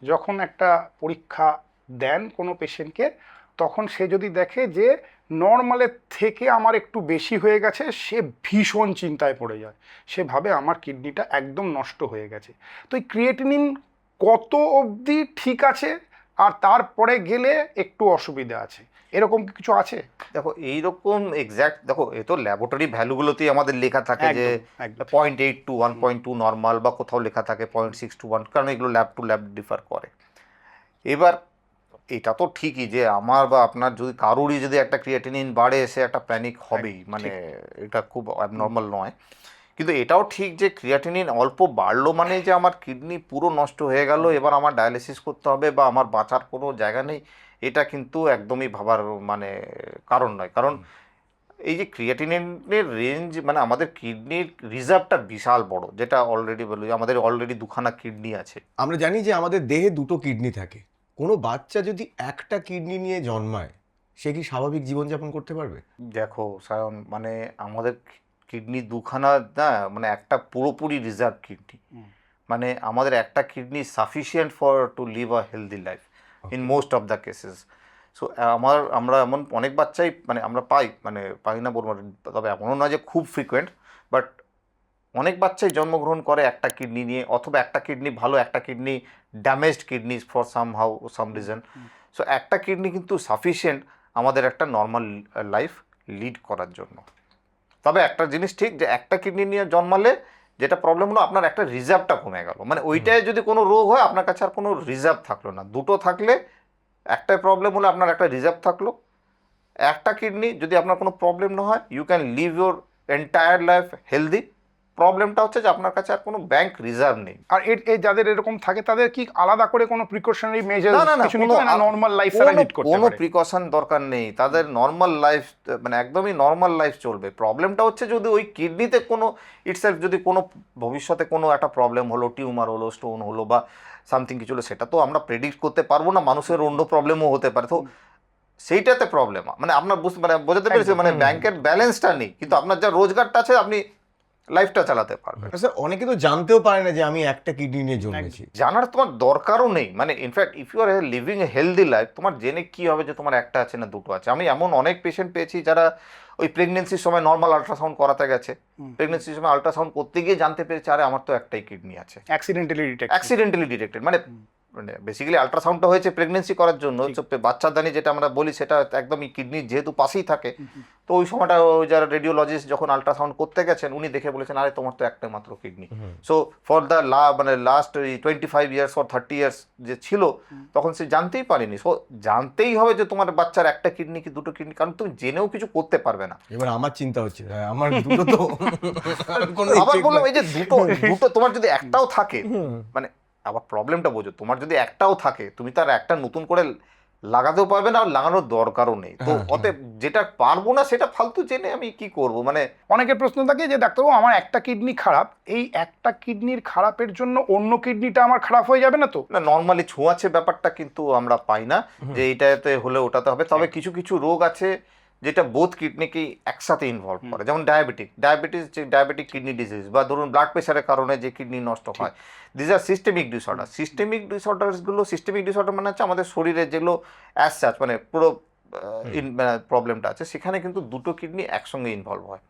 যখন একটা পরীক্ষা দেন কোনো পেশেন্টকে, তখন সে যদি দেখে যে নর্মালের থেকে আমার একটু বেশি হয়ে গেছে, সে ভীষণ চিন্তায় পড়ে যায়। সে ভাবে আমার কিডনিটা একদম নষ্ট হয়ে গেছে। তো এই ক্রিয়েটিনিন কত অবধি ঠিক আছে আর তারপরে গেলে একটু অসুবিধা আছে, এরকম কি কিছু আছে? দেখো এইরকম এক্স্যাক্ট, দেখো এ তো ল্যাবরেটরি ভ্যালুগুলোতেই আমাদের লেখা থাকে যে একদম। 0.8 to 1.2 নর্মাল, বা কোথাও লেখা থাকে 0.6 to 1, কারণ এগুলো ল্যাব টু ল্যাব ডিফার করে। এবার এটা তো ঠিকই যে আমার বা আপনার যদি কারোরই যদি একটা ক্রিয়েটিনিন বাড়ে, সে একটা প্যানিক হবেই, মানে এটা খুব অ্যাবনর্মাল নয়। কিন্তু এটাও ঠিক যে ক্রিয়েটিনিন অল্প বাড়লো মানে যে আমার কিডনি পুরো নষ্ট হয়ে গেল, এবার আমার ডায়ালিসিস করতে হবে বা আমার বাঁচার কোনো জায়গা নেই, এটা কিন্তু একদমই ভাবার মানে কারণ নয়। কারণ এই যে ক্রিয়েটিনিনের রেঞ্জ, মানে আমাদের কিডনির রিজার্ভটা বিশাল বড়, যেটা অলরেডি বলি আমাদের অলরেডি দুখানা কিডনি আছে। আমরা জানি যে আমাদের দেহে দুটো কিডনি থাকে। কোনো বাচ্চা যদি একটা কিডনি নিয়ে জন্মায়, সে কি স্বাভাবিক জীবনযাপন করতে পারবে? দেখো সায়ন, মানে আমাদের কিডনি দুখানা না, মানে একটা পুরোপুরি রিজার্ভ কিডনি, মানে আমাদের একটা kidney sufficient for to live a healthy life in most of the cases. So আমরা এমন অনেক বাচ্চাই মানে আমরা পাই না বলবো না, তবে এমনও নয় যে খুব ফ্রিকোয়েন্ট, বাট অনেক বাচ্চাই জন্মগ্রহণ করে একটা কিডনি নিয়ে, অথবা একটা কিডনি ভালো, একটা kidney damaged kidney for some reason. So একটা কিডনি কিন্তু সাফিসিয়েন্ট আমাদের একটা নর্মাল লাইফ লিড করার জন্য। তবে একটা জিনিস ঠিক যে একটা কিডনি নিয়ে জন্মালে যেটা প্রবলেম হলো, আপনার একটা রিজার্ভটা কমে গেল, মানে ওইটায় যদি কোনো রোগ হয় আপনার কাছে আর কোনো রিজার্ভ থাকলো না। দুটো থাকলে একটাই প্রবলেম হলে আপনার একটা রিজার্ভ থাকলো। একটা কিডনি যদি আপনার কোনো প্রবলেম না হয়, you can live your entire life healthy. প্রবলেমটা হচ্ছে যে আপনার কাছে আর কোনো ব্যাংক রিজার্ভ নেই। আর যাদের এরকম থাকে তাদের কি আলাদা করে কোনো প্রিকশনারি মেজার কিছু নিতে হয় না? নরমাল লাইফ তারা লিড করতে কোনো পারে? প্রিকশন দরকার নেই, তাদের নর্মাল লাইফ, মানে একদমই নর্মাল লাইফ চলবে। প্রবলেমটা হচ্ছে যদি ওই কিডনিতে কোনো ইটসেলফ যদি কোনো ভবিষ্যতে কোনো একটা প্রবলেম হলো, টিউমার হলো, স্টোন হলো বা সামথিং কিছু হলো, সেটা তো আমরা প্রেডিক্ট করতে পারবো না, মানুষের অন্য প্রবলেমও হতে পারে। তো সেইটাতে প্রবলেম, মানে আপনার বোঝাতে পেরেছি, মানে ব্যাংকের ব্যালেন্সটা নেই, কিন্তু আপনার যা রোজগারটা আছে আপনি লাইফটা চালাতে পারবেন। স্যার, অনেকে তো জানতেও পারে না যে আমি একটা কিডনি নিয়ে জন্মেছি। জানার তোমার দরকারও নেই, মানে in fact if you are living a healthy life, তোমার জেনে কি হবে যে তোমার একটা আছে না দুটো আছে। আমি এমন অনেক পেশেন্ট পেয়েছি যারা ওই প্রেগনেন্সির সময় নর্মাল আল্ট্রাসাউন্ড করাতে গেছে, প্রেগনেন্সির সময় আল্ট্রাসাউন্ড করতে গিয়ে জানতে পেরেছে আরে আমার তো একটাই কিডনি আছে। অ্যাক্সিডেন্টালি ডিটেক্টেড, মানে বেসিক্যালি আল্ট্রাসাউন্ডটা হয়েছে প্রেগনেন্সি করার জন্য, বাচ্চাদানি যেটা আমরা বলি সেটা একদমই কিডনির যেহেতু পাশেই থাকে। তো ওই সময়টা ওই যারা রেডিওলজিস্ট যখন আল্ট্রাসাউন্ড করতে গেছেন, উনি দেখে বলেছেন আরে তোমার তো একটা মাত্র কিডনি। সো ফর দ্য মানে লাস্ট 25 ইয়ার্স অর 30 ইয়ার্স যে ছিল, তখন সে জানতেই পারেনি। সো জানতেই হবে যে তোমার বাচ্চার একটা কিডনি কি দুটো কিডনি, কারণ তুমি জেনেও কিছু করতে পারবে না। এবার আমার চিন্তা হচ্ছে, আমার দুটো তো আবার বললাম এই যে দুটো তোমার যদি একটাও থাকে, মানে আবার প্রবলেমটা বোঝো, তোমার যদি একটাও থাকে তুমি তার একটা নতুন করে লাগাতেও পারবে না, আর লাগানোর দরকারও নেই। তো অতএব যেটা পারবো না সেটা ফালতু জেনে আমি কি করব। মানে অনেকের প্রশ্ন থাকে যে ডাক্তারবাবু আমার একটা কিডনি খারাপ, এই একটা কিডনির খারাপের জন্য অন্য কিডনিটা আমার খারাপ হয়ে যাবে না তো? না, নর্মালি ছোঁয়াচে ব্যাপারটা কিন্তু আমরা পাই না যে এইটাতে হলে ওটাতে হবে। তবে কিছু কিছু রোগ আছে যেটা বোথ কিডনিকেই একসাথে ইনভলভ করে, যেমন ডায়াবেটিক কিডনি ডিজিজ, বা ধরুন ব্লাড প্রেশারের কারণে যে কিডনি নষ্ট হয়, this are systemic disorder. Systemic disorder মানে হচ্ছে আমাদের শরীরে যেগুলো অ্যাজ সাচ মানে পুরো প্রবলেমটা আছে, সেখানে কিন্তু দুটো কিডনি একসঙ্গে ইনভলভ হয়।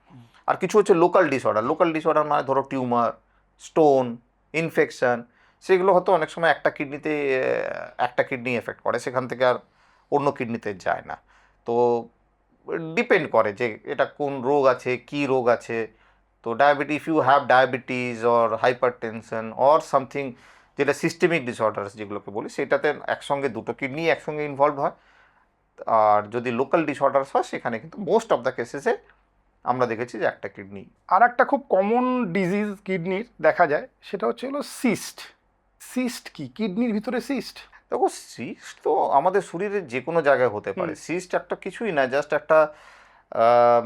আর কিছু হচ্ছে লোকাল ডিসঅর্ডার মানে ধরো টিউমার, স্টোন, ইনফেকশন, সেগুলো হয়তো অনেক সময় একটা কিডনি এফেক্ট করে, সেখান থেকে আর অন্য কিডনিতে যায় না। তো ডিপেন্ড করে যে এটা কোন রোগ আছে, কি রোগ আছে। তো if you have diabetes or hypertension or something, যেটা সিস্টেমিক ডিসঅর্ডার্স যেগুলোকে বলি, সেটাতে একসঙ্গে দুটো কিডনি একসঙ্গে ইনভলভ হয়। আর যদি লোকাল ডিসঅর্ডার্স হয়, সেখানে কিন্তু মোস্ট অফ দ্য কেসেসে আমরা দেখেছি যে একটা কিডনি। আর একটা খুব কমন ডিজিজ কিডনির দেখা যায়, সেটা হচ্ছে হলো সিস্ট কি কিডনির ভিতরে সিস্ট? দেখো সিস্ট তো আমাদের শরীরের যে কোনো জায়গায় হতে পারে। সিস্ট একটা কিছুই না, জাস্ট একটা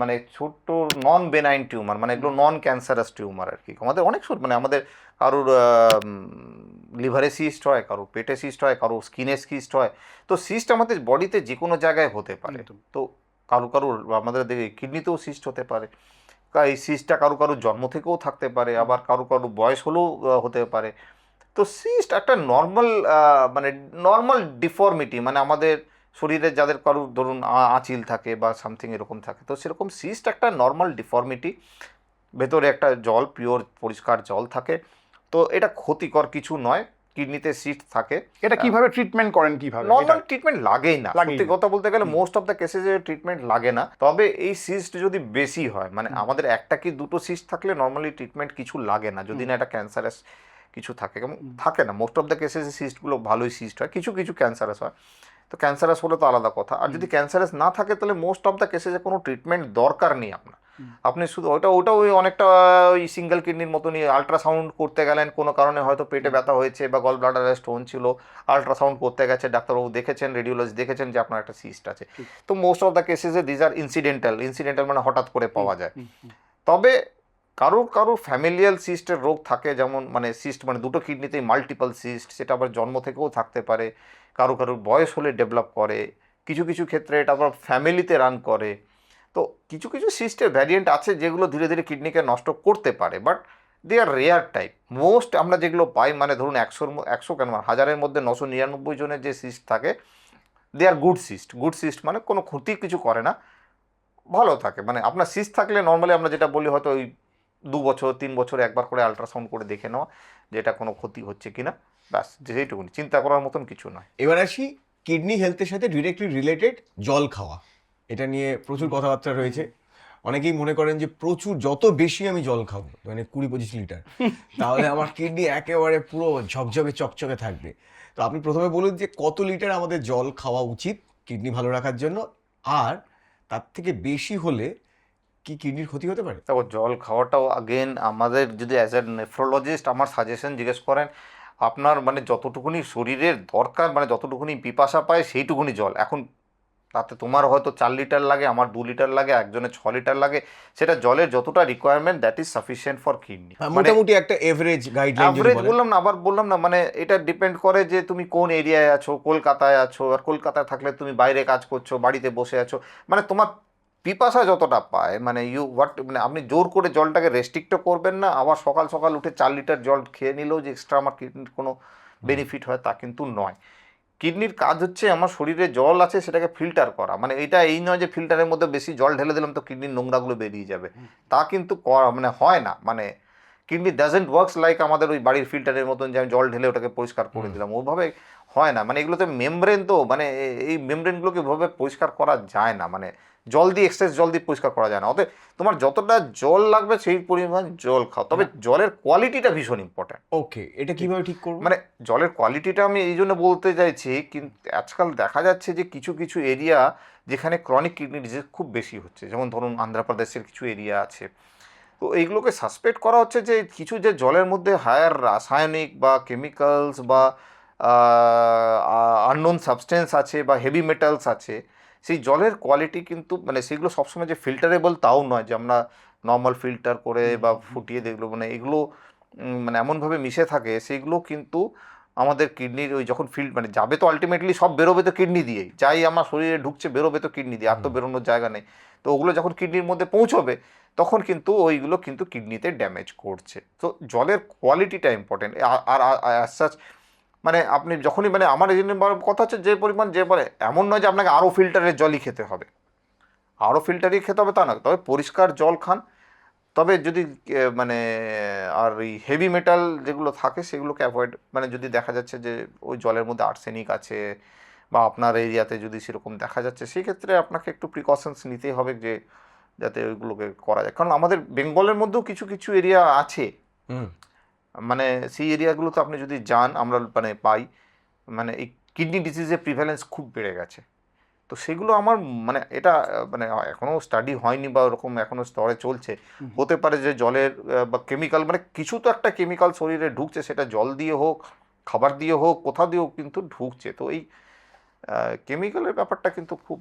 মানে ছোট্ট নন বেনাইন টিউমার, মানে এগুলো নন ক্যান্সারাস টিউমার আর কি। আমাদের অনেক মানে আমাদের কারোর লিভারে সিস্ট হয়, কারোর পেটে সিস্ট হয়, কারোর স্কিনে সিস্ট হয়। তো সিস্ট আমাদের বডিতে যে কোনো জায়গায় হতে পারে। তো কারোর আমাদের কিডনিতেও সিস্ট হতে পারে। এই সিস্টটা কারোর জন্ম থেকেও থাকতে পারে, আবার কারোর বয়স হলেও হতে পারে। তো সিস্ট একটা নর্মাল মানে নর্মাল ডিফর্মিটি, মানে আমাদের শরীরে যাদের কারোর ধরুন আঁচিল থাকে বা সামথিং এরকম থাকে, তো সেরকম সিস্ট একটা নর্মাল ডিফর্মিটি, ভেতরে একটা জল, পিওর পরিষ্কার জল থাকে, তো এটা ক্ষতিকর কিছু নয়। কিডনিতে সিস্ট থাকে, এটা কিভাবে ট্রিটমেন্ট করেন, কিভাবে? নর্মাল ট্রিটমেন্ট লাগেই না, লাগেই সত্যি না। কথা বলতে গেলে মোস্ট অফ দ্য কেসেসে ট্রিটমেন্ট লাগে না। তবে এই সিস্ট যদি বেশি হয়, মানে আমাদের একটা কি দুটো সিস্ট থাকলে নর্মালি ট্রিটমেন্ট কিছু লাগে না, যদি না এটা ক্যান্সারাস কিছু থাকে, থাকে না মোস্ট অফ দ্য কেসেসে সিস্টগুলো ভালোই সিস্ট হয়, কিছু কিছু ক্যান্সারাস হয়, তো ক্যান্সারাস হলে তো আলাদা কথা। আর যদি ক্যান্সারাস না থাকে তাহলে মোস্ট অফ দ্য কেসেসে কোনো ট্রিটমেন্ট দরকার নেই আপনার, আপনি শুধু ওটা ওই অনেকটা ওই সিঙ্গেল কিডনির মতনই, আল্ট্রাসাউন্ড করতে গেলেন কোনো কারণে, হয়তো পেটে ব্যথা হয়েছে বা গল ব্লাডারে স্টোন ছিল, আল্ট্রাসাউন্ড করতে গেছে, ডাক্তারবাবু দেখেছেন, রেডিওলজি দেখেছেন যে আপনার একটা সিস্ট আছে, তো মোস্ট অফ দ্য কেসেসে দিজ আর ইনসিডেন্টাল মানে হঠাৎ করে পাওয়া যায়। তবে কারোর ফ্যামিলিয়াল সিস্টের রোগ থাকে, যেমন মানে সিস্ট মানে দুটো কিডনিতেই মাল্টিপল সিস্ট, সেটা আবার জন্ম থেকেও থাকতে পারে, কারোর বয়স হলে ডেভেলপ করে, কিছু কিছু ক্ষেত্রে এটা আবার ফ্যামিলিতে রান করে। তো কিছু কিছু সিস্টের ভ্যারিয়েন্ট আছে যেগুলো ধীরে ধীরে কিডনিকে নষ্ট করতে পারে, but they are rare type. Most আমরা যেগুলো পাই, মানে ধরুন 100 কেন 1000-এর মধ্যে 999 জনের যে সিস্ট থাকে, দে আর গুড সিস্ট মানে কোনো ক্ষতি কিছু করে না, ভালো থাকে। মানে আপনার সিস্ট থাকলে নর্মালি আমরা যেটা বলি, হয়তো ওই 2 বছর 3 বছরে একবার করে আল্ট্রাসাউন্ড করে দেখে নেওয়া যে এটা কোনো ক্ষতি হচ্ছে কিনা, ব্যাস যেইটুকুনি, চিন্তা করার মতন কিছু নয়। এবার আসি কিডনি হেলথের সাথে ডিরেক্টলি রিলেটেড জল খাওয়া, এটা নিয়ে প্রচুর কথাবার্তা রয়েছে। অনেকেই মনে করেন যে প্রচুর, যত বেশি আমি জল খাবো, মানে 20-25 লিটার, তাহলে আমার কিডনি একেবারে পুরো ঝকঝকে চকচকে থাকবে। তো আপনি প্রথমে বলুন যে কত লিটার আমাদের জল খাওয়া উচিত কিডনি ভালো রাখার জন্য, আর তার থেকে বেশি হলে কি কিডনির ক্ষতি হতে পারে? দেখো, জল খাওয়াটাও আগেন আমাদের যদি অ্যাজ এ নেফ্রোলজিস্ট আমার সাজেশন জিজ্ঞেস করেন, আপনার মানে যতটুকুনি শরীরের দরকার, মানে যতটুকুনি পিপাসা পায় সেইটুকুনি জল। এখন তাতে তোমার হয়তো 4 লিটার লাগে, আমার 2 লিটার লাগে, একজনের 6 লিটার লাগে, সেটা জলের যতটা requirement that is sufficient for kidney. মোটামুটি একটা এভারেজ গাইডলাইন যদি অ্যাভারেজ বলেন। বললাম না, আবার বললাম না, মানে এটা ডিপেন্ড করে যে তুমি কোন এরিয়ায় আছো, কলকাতায় আছো, আর কলকাতায় থাকলে তুমি বাইরে কাজ করছো, বাড়িতে বসে আছো, মানে তোমার পিপাসা যতটা পায়, মানে মানে আপনি জোর করে জলটাকে রেস্ট্রিক্টও করবেন না, আবার সকাল সকাল উঠে 4 লিটার জল খেয়ে নিলেও যে এক্সট্রা আমার কিডনির কোনো বেনিফিট হয় তা কিন্তু নয়। কিডনির কাজ হচ্ছে আমার শরীরে জল আছে সেটাকে ফিল্টার করা, মানে এটা এই নয় যে ফিল্টারের মধ্যে বেশি জল ঢেলে দিলাম তো কিডনির নোংরাগুলো বেরিয়ে যাবে, তা কিন্তু মানে হয় না। মানে কিডনি ডাজেন্ট ওয়ার্কস লাইক আমাদের ওই বাড়ির ফিল্টারের মতন যে আমি জল ঢেলে ওটাকে পরিষ্কার করে দিলাম, ওভাবে হয় না। মানে এগুলোতে মেমব্রেন, তো মানে এই মেমব্রেনগুলোকে ওভাবে পরিষ্কার করা যায় না, মানে জল দিয়ে এক্সেস জল দিয়ে পরিষ্কার করা যায় না। অতএব তোমার যতটা জল লাগবে সেই পরিমাণ জল খাও, তবে জলের কোয়ালিটিটা ভীষণ ইম্পর্ট্যান্ট। ওকে, এটা কিভাবে ঠিক করবো? মানে জলের কোয়ালিটিটা আমি এই জন্য বলতে চাইছি, কিন্তু আজকাল দেখা যাচ্ছে যে কিছু কিছু এরিয়া যেখানে ক্রনিক কিডনি ডিজিজ খুব বেশি হচ্ছে, যেমন ধরুন আন্ধ্রপ্রদেশের কিছু এরিয়া আছে, তো এইগুলোকে সাসপেক্ট করা হচ্ছে যে কিছু যে জলের মধ্যে হায়ার রাসায়নিক বা কেমিক্যালস বা আননোন সাবস্টেন্স আছে বা হেভি মেটালস আছে, সেই জলের কোয়ালিটি কিন্তু মানে সেগুলো সবসময় যে ফিল্টারেবল তাও নয়, যে আমরা নর্মাল ফিল্টার করে বা ফুটিয়ে দেখলো, মানে এগুলো মানে এমনভাবে মিশে থাকে, সেগুলো কিন্তু আমাদের কিডনির ওই যখন মানে যাবে তো আলটিমেটলি সব বেরোবে তো কিডনি দিয়েই, যাই আমার শরীরে ঢুকছে বেরোবে তো কিডনি দিয়ে, আর তো বেরোনোর জায়গা নেই। তো ওগুলো যখন কিডনির মধ্যে পৌঁছবে তখন কিন্তু ওইগুলো কিন্তু কিডনিতে ড্যামেজ করছে। তো জলের কোয়ালিটিটা ইম্পর্টেন্ট। আর অ্যাজ সাচ মানে আপনি যখনই মানে আমার এই জন্য কথা হচ্ছে যে পরিমাণ, যে মানে এমন নয় যে আপনাকে আরও ফিল্টারের জলই খেতে হবে, আরও ফিল্টারই খেতে হবে তা না, তবে পরিষ্কার জল খান। তবে যদি মানে আর এই হেভি মেটাল যেগুলো থাকে সেগুলোকে অ্যাভয়েড, মানে যদি দেখা যাচ্ছে যে ওই জলের মধ্যে আর্সেনিক আছে বা আপনার এরিয়াতে যদি সেরকম দেখা যাচ্ছে, সেই ক্ষেত্রে আপনাকে একটু প্রিকশনস নিতেই হবে যে যাতে ওইগুলোকে করা যায়। কারণ আমাদের বেঙ্গলের মধ্যেও কিছু কিছু এরিয়া আছে, মানে সেই এরিয়াগুলোতে আপনি যদি যান আমরা মানে পাই, মানে এই কিডনি ডিজিজের প্রিভ্যালেন্স খুব বেড়ে গেছে। তো সেগুলো আমার মানে এটা মানে এখনও স্টাডি হয়নি বা ওরকম এখনও স্তরে চলছে, হতে পারে যে জলের বা কেমিক্যাল, মানে কিছু তো একটা কেমিক্যাল শরীরে ঢুকছে, সেটা জল দিয়ে হোক খাবার দিয়ে হোক কোথা দিয়েও কিন্তু ঢুকছে। তো এই কেমিক্যালের ব্যাপারটা কিন্তু খুব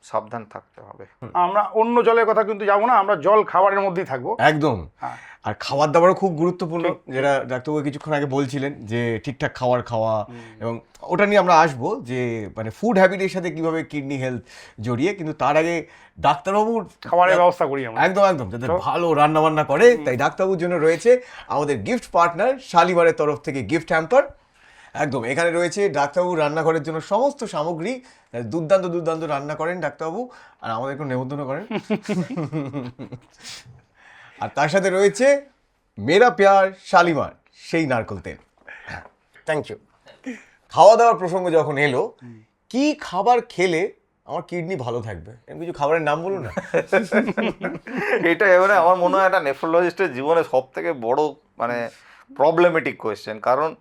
সাবধান থাকতে হবে। আমরা অন্য জলের কথা কিন্তু যাবো না, আমরা জল খাবারের মধ্যেই থাকবো। একদম। হ্যাঁ। আর খাবার দাবারও খুব গুরুত্বপূর্ণ, যেটা ডাক্তারবাবু কিছুক্ষণ আগে বলছিলেন যে ঠিকঠাক খাবার খাওয়া, এবং ওটা নিয়ে আমরা আসবো যে মানে ফুড হ্যাবিটের সাথে কিভাবে কিডনি হেলথ জড়িয়ে। কিন্তু তার আগে ডাক্তারবাবুর খাবারের ব্যবস্থা করি আমরা। একদম একদম, যাতে ভালো রান্না বান্না করে, তাই ডাক্তারবাবুর জন্য রয়েছে আমাদের গিফট পার্টনার শালিমারের তরফ থেকে গিফট হ্যাম্পার। একদম, এখানে রয়েছে ডাক্তারবাবু রান্নাঘরের জন্য সমস্ত সামগ্রী। দুর্দান্ত দুর্দান্ত রান্না করেন ডাক্তারবাবু, আর আমাদের একটু নেমন্তন্ন করেন। আর তার সাথে রয়েছে মেরা প্যার শালিমার, সেই নারকেল তেল। Thank you. খাওয়া দাওয়ার প্রসঙ্গ যখন এলো, কি খাবার খেলে আমার কিডনি ভালো থাকবে, এরকম কিছু খাবারের নাম বলুন না। এটা এবারে আমার মনে হয় একটা নেফ্রোলজিস্টের জীবনে সব থেকে বড় মানে প্রবলেমেটিক কোয়েশ্চেন, কারণ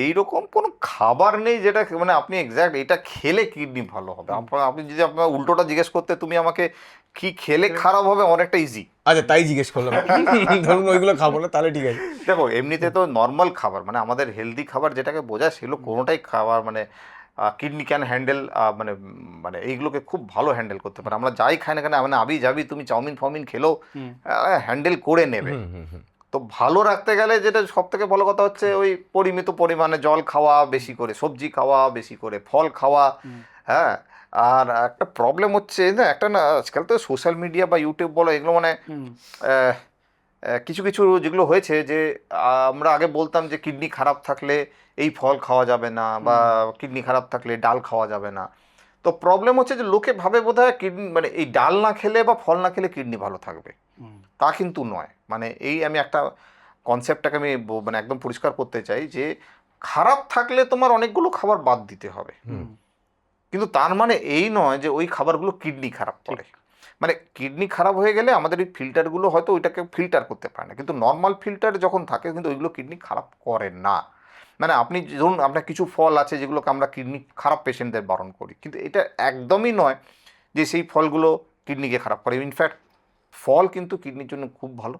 এইরকম কোনো খাবার নেই যেটা মানে আপনি এক্স্যাক্ট এটা খেলে কিডনি ভালো হবে। আপনি যদি আপনার উল্টোটা জিজ্ঞেস করতে তুমি আমাকে কি খেলে খারাপ হবে, অনেকটা ইজি। আচ্ছা, তাই জিজ্ঞেস করলাম। ধরুন ওইগুলো খাবো না, তাহলে ঠিক আছে। দেখো এমনিতে তো নর্মাল খাবার মানে আমাদের হেলদি খাবার যেটাকে বোঝায় সেগুলো কোনোটাই খাবার মানে কিডনি ক্যান হ্যান্ডেল মানে মানে এইগুলোকে খুব ভালো হ্যান্ডেল করতে পারে। আমরা যাই খাই না কেন, মানে আবি যাবি তুমি চাউমিন ফাউমিন খেলেও হ্যান্ডেল করে নেবে। তো ভালো রাখতে গেলে যেটা সব থেকে ভালো কথা হচ্ছে ওই পরিমিত পরিমাণে জল খাওয়া বেশি করে, সবজি খাওয়া বেশি করে, ফল খাওয়া। হ্যাঁ, আর একটা প্রবলেম হচ্ছে না, একটা না আজকাল তো সোশ্যাল মিডিয়া বা ইউটিউব বলো এগুলো মানে কিছু কিছু যেগুলো হয়েছে যে আমরা আগে বলতাম যে কিডনি খারাপ থাকলে এই ফল খাওয়া যাবে না, বা কিডনি খারাপ থাকলে ডাল খাওয়া যাবে না। তো প্রবলেম হচ্ছে যে লোকে ভাবে বোধহয় কিডনি মানে এই ডাল না খেলে বা ফল না খেলে কিডনি ভালো থাকবে, তা কিন্তু নয়। মানে এই আমি একটা কনসেপ্টটাকে আমি মানে একদম পরিষ্কার করতে চাই যে খারাপ থাকলে তোমার অনেকগুলো খাবার বাদ দিতে হবে, কিন্তু তার মানে এই নয় যে ওই খাবারগুলো কিডনি খারাপ করে। মানে কিডনি খারাপ হয়ে গেলে আমাদের এই ফিল্টারগুলো হয়তো ওইটাকে ফিল্টার করতে পারে না, কিন্তু নর্মাল ফিল্টার যখন থাকে কিন্তু ওইগুলো কিডনি খারাপ করে না। মানে আপনি ধরুন আপনার কিছু ফল আছে যেগুলোকে আমরা কিডনি খারাপ পেশেন্টদের বারণ করি, কিন্তু এটা একদমই নয় যে সেই ফলগুলো কিডনিকে খারাপ করে। ইনফ্যাক্ট ফল কিন্তু কিডনির জন্য খুব ভালো।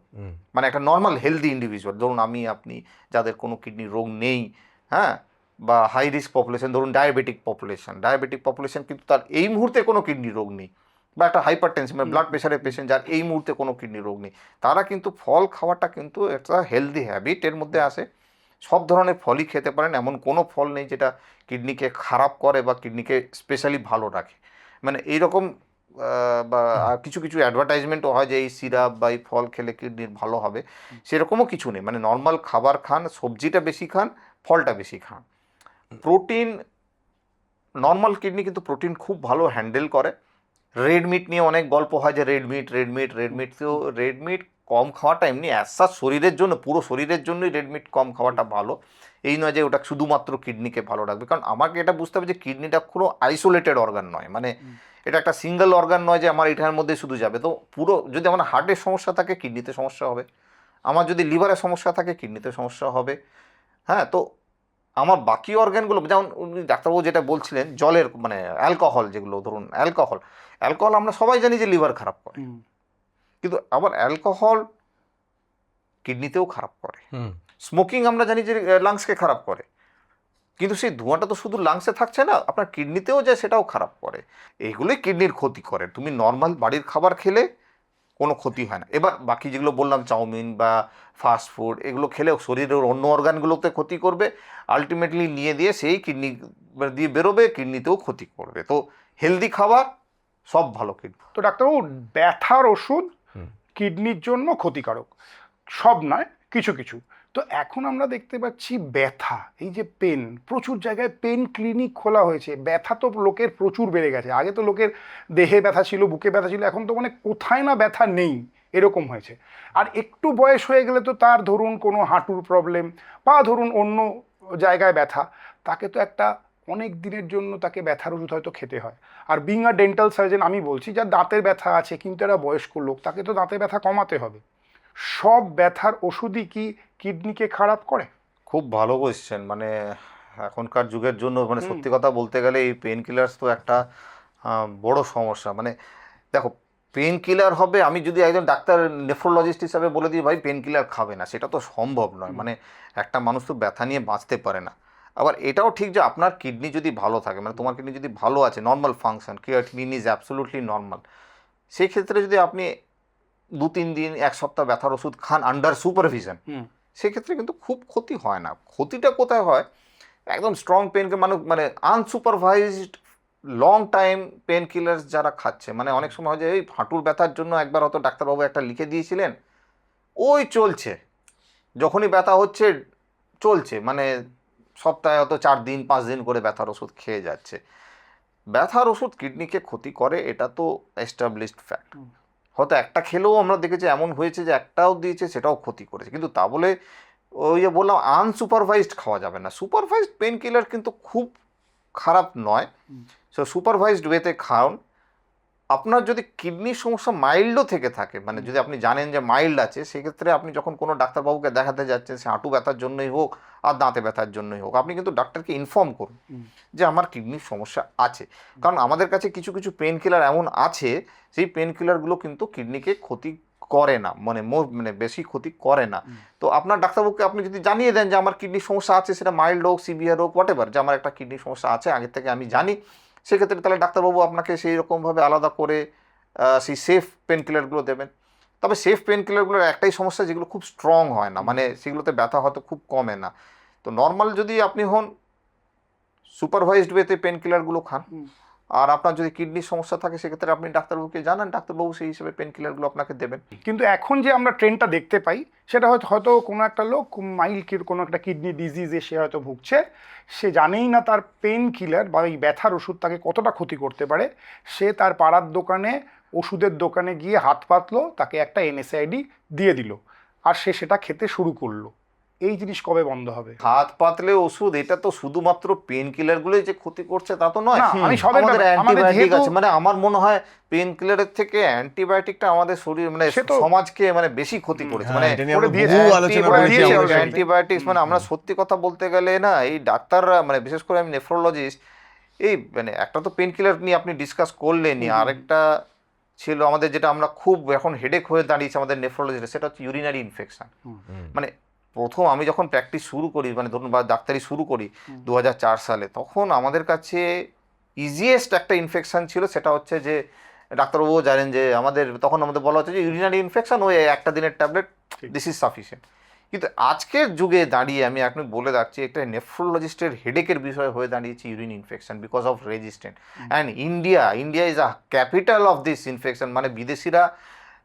মানে একটা নর্মাল হেলদি ইন্ডিভিজুয়াল, ধরুন আমি আপনি যাদের কোনো কিডনি রোগ নেই, হ্যাঁ, বা হাই রিস্ক পপুলেশন, ধরুন ডায়াবেটিক পপুলেশন কিন্তু তার এই মুহূর্তে কোনো কিডনি রোগ নেই, বা একটা হাইপার টেনশন মানে ব্লাড প্রেশারের পেশেন্ট যার এই মুহূর্তে কোনো কিডনি রোগ নেই, তারা কিন্তু ফল খাওয়াটা কিন্তু একটা হেলদি হ্যাবিট এর মধ্যে আসে। সব ধরনের ফলই খেতে পারেন, এমন কোনো ফল নেই যেটা কিডনিকে খারাপ করে বা কিডনিকে স্পেশালি ভালো রাখে। মানে এইরকম বা কিছু কিছু অ্যাডভার্টাইজমেন্টও হয় যে এই সিরাপ বা এই ফল খেলে কিডনির ভালো হবে, সেরকমও কিছু নেই। মানে নর্মাল খাবার খান, সবজিটা বেশি খান, ফলটা বেশি খান। প্রোটিন, নর্মাল কিডনি কিন্তু প্রোটিন খুব ভালো হ্যান্ডেল করে। রেড মিট নিয়ে অনেক গল্প হয় যে রেড মিট, তো রেড মিট কম খাওয়াটা এমনি অ্যাসাস শরীরের জন্য, পুরো শরীরের জন্যই রেড মিট কম খাওয়াটা ভালো। এই নয় যে ওটা শুধুমাত্র কিডনিকে ভালো রাখবে, কারণ আমাকে এটা বুঝতে হবে যে কিডনিটা কোনো আইসোলেটেড অর্গান নয়, মানে এটা একটা সিঙ্গেল অর্গান নয় যে আমার এটার মধ্যে শুধু যাবে। তো পুরো, যদি আমার হার্টের সমস্যা থাকে কিডনিতে সমস্যা হবে, আমার যদি লিভারের সমস্যা থাকে কিডনিতে সমস্যা হবে। হ্যাঁ, তো আমার বাকি অর্গানগুলো যেমন ডাক্তারবাবু যেটা বলছিলেন জলের মানে অ্যালকোহল, যেগুলো ধরুন অ্যালকোহল আমরা সবাই জানি যে লিভার খারাপ করে, কিন্তু আবার অ্যালকোহল কিডনিতেও খারাপ করে। স্মোকিং আমরা জানি যে লাংসকে খারাপ করে, কিন্তু সেই ধোঁয়াটা তো শুধু লাংসে থাকছে না, আপনার কিডনিতেও যায়, সেটাও খারাপ করে। এইগুলোই কিডনির ক্ষতি করে। তুমি নর্মাল বাড়ির খাবার খেলে কোনো ক্ষতি হয় না। এবার বাকি যেগুলো বললাম চাউমিন বা ফাস্ট ফুড, এগুলো খেলেও শরীরের অন্য অর্গানগুলোতে ক্ষতি করবে, আলটিমেটলি নিয়ে দিয়ে সেই কিডনি দিয়ে বেরোবে, কিডনিতেও ক্ষতি করবে। তো হেলদি খাবার সব ভালো কিডনি। তো ডাক্তারবাবু, ব্যথার ওষুধ কিডনির জন্য ক্ষতিকারক, সব নয়, কিছু কিছু। তো এখন আমরা দেখতে পাচ্ছি ব্যথা, এই যে পেন, প্রচুর জায়গায় পেন ক্লিনিক খোলা হয়েছে। ব্যথা তো লোকের প্রচুর বেড়ে গেছে। আগে তো লোকের দেহে ব্যথা ছিল, বুকে ব্যথা ছিল, এখন তো মানে কোথায় না ব্যথা নেই, এরকম হয়েছে। আর একটু বয়স হয়ে গেলে তো তার ধরুন কোনো হাঁটুর প্রবলেম বা ধরুন অন্য জায়গায় ব্যথা, তাকে তো একটা অনেক দিনের জন্য তাকে ব্যথার ওষুধ হয়তো খেতে হয়। Are being a dental surgeon আমি বলছি, যার দাঁতের ব্যথা আছে কিন্তু এরা বয়স্ক লোক, তাকে তো দাঁতের ব্যথা কমাতে হবে। সব ব্যথার ওষুধই কি কিডনিকে খারাপ করে? খুব ভালো কোয়েশ্চেন। মানে এখনকার যুগের জন্য মানে সত্যি কথা বলতে গেলে এই পেন কিলার্স তো একটা বড় সমস্যা। মানে দেখো, পেন কিলার হবে, আমি যদি একজন ডাক্তার নেফ্রোলজিস্ট হিসাবে বলে দিই ভাই পেন কিলার খাবে না, সেটা তো সম্ভব নয়। মানে একটা মানুষ তো ব্যথা নিয়ে বাঁচতে পারে না। আবার এটাও ঠিক যে আপনার কিডনি যদি ভালো থাকে, মানে তোমার কিডনি যদি ভালো আছে, normal function, kidney is absolutely normal, সেই ক্ষেত্রে যদি আপনি 2-3 দিন 1 সপ্তাহ ব্যথার ওষুধ খান আন্ডার সুপারভিশন, সেক্ষেত্রে কিন্তু খুব ক্ষতি হয় না। ক্ষতিটা কোথায় হয়, একদম স্ট্রং পেন মানে unsupervised long time pain killers যারা খাচ্ছে, মানে অনেক সময় হয় যে এই হাঁটুর ব্যথার জন্য একবার হয়তো ডাক্তারবাবু একটা লিখে দিয়েছিলেন, ওই চলছে, যখনই ব্যথা হচ্ছে চলছে, মানে সপ্তাহে হয়তো 4 দিন 5 দিন করে ব্যথার ওষুধ খেয়ে যাচ্ছে। ব্যথার ওষুধ কিডনিকে ক্ষতি করে, এটা তো এস্টাবলিশড ফ্যাক্ট। হয়তো একটা খেলেও আমরা দেখেছি এমন হয়েছে যে একটাও দিয়েছে সেটাও ক্ষতি করেছে, কিন্তু তা বলে ওই যে বললাম আনসুপারভাইজড খাওয়া যাবে না। সুপারভাইজড পেন কিলার কিন্তু খুব খারাপ নয়, সো সুপারভাইজড ওয়েতে খাওন। আপনার যদি কিডনির সমস্যা মাইল্ডও থেকে থাকে, মানে যদি আপনি জানেন যে মাইল্ড আছে, সেক্ষেত্রে আপনি যখন কোনো ডাক্তারবাবুকে দেখাতে যাচ্ছেন, সে হাঁটু ব্যথার জন্যই হোক আর দাঁতে ব্যথার জন্যই হোক, আপনি কিন্তু ডাক্তারকে ইনফর্ম করুন যে আমার কিডনির সমস্যা আছে। কারণ আমাদের কাছে কিছু কিছু পেন কিলার এমন আছে, সেই পেন কিলারগুলো কিন্তু কিডনিকে ক্ষতি করে না, মানে বেশি ক্ষতি করে না। তো আপনার ডাক্তারবাবুকে আপনি যদি জানিয়ে দেন যে আমার কিডনির সমস্যা আছে, সেটা মাইল্ড হোক, সিভিয়ার হোক, হোয়াট এভার, যে আমার একটা কিডনির সমস্যা আছে আগের থেকে আমি জানি, সেক্ষেত্রে তাহলে ডাক্তারবাবু আপনাকে সেই রকমভাবে আলাদা করে সেই সেফ পেন কিলারগুলো দেবেন। তবে সেফ পেন কিলারগুলোর একটাই সমস্যা, যেগুলো খুব স্ট্রং হয় না, মানে সেগুলোতে ব্যথা হয়তো খুব কমে না। তো নর্মাল যদি আপনি হন, সুপারভাইজড ওয়েতে পেন কিলারগুলো খান। আর আপনার যদি কিডনির সমস্যা থাকে, সেক্ষেত্রে আপনি ডাক্তারবাবুকে জানান, ডাক্তারবাবু সেই হিসেবে পেন কিলারগুলো আপনাকে দেবেন। কিন্তু এখন যে আমরা ট্রেন্ডটা দেখতে পাই, সেটা হয়তো কোনো একটা লোক মাইল্ড কোনো একটা কিডনি ডিজিজে সে হয়তো ভুগছে, সে জানেই না তার পেন কিলার বা এই ব্যথার ওষুধ তাকে কতটা ক্ষতি করতে পারে। সে তার পাড়ার দোকানে, ওষুধের দোকানে গিয়ে হাত পাতলো, তাকে একটা NSAID দিয়ে দিল, আর সে সেটা খেতে শুরু করলো। এই জিনিস কবে বন্ধ হবে? হাত পাতলে ওষুধ, এটা তো শুধুমাত্র পেন কিলারগুলোই যে ক্ষতি করছে তা তো নয়। না, আমি সবের আমাদের ব্যাপারে- আমাদের অ্যান্টিবায়োটিক যেহেতু- আছে, মানে আমার মনে হয় পেন কিলারের থেকে অ্যান্টিবায়োটিকটা আমাদের শরীর, মানে সে তো- সমাজকে মানে বেশি ক্ষতি করেছে। হ্যাঁ, মানে এটা নিয়ে আমরা করে দিয়েছে, বহু আলোচনা করেছি দিয়েছে আমাদের already। সাথে। অ্যান্টিবায়োটিক্স, মানে আমরা সত্যি কথা বলতে গেলে না, এই ডাক্তাররা, মানে বিশেষ করে আমি নেফ্রোলজিস্ট, এই মানে একটা তো পেন কিলার নিয়ে আপনি ডিসকাস করলেনই, আরেকটা ছিল আমাদের, যেটা আমরা খুব এখন হেডেক হয়ে দাঁড়িয়েছে আমাদের নেফ্রোলজিস্ট, সেটা হচ্ছে ইউরিনারি ইনফেকশন। মানে প্রথম আমি যখন প্র্যাকটিস শুরু করি, মানে ধরুন বা ডাক্তারি শুরু করি 2004 সালে, তখন আমাদের কাছে ইজিয়েস্ট একটা ইনফেকশন ছিল, সেটা হচ্ছে যে ডাক্তারবাবু জানেন যে তখন আমাদের বলা হচ্ছে যে ইউরিনারি ইনফেকশন, ওই একটা দিনের ট্যাবলেট, দিস ইজ সাফিসিয়েন্ট। কিন্তু আজকের যুগে দাঁড়িয়ে আমি এখন বলে রাখছি, একটা নেফ্রোলজিস্টের হেডেকের বিষয় হয়ে দাঁড়িয়েছে urine infection, because of resistant. And India is a capital of this infection. মানে বিদেশিরা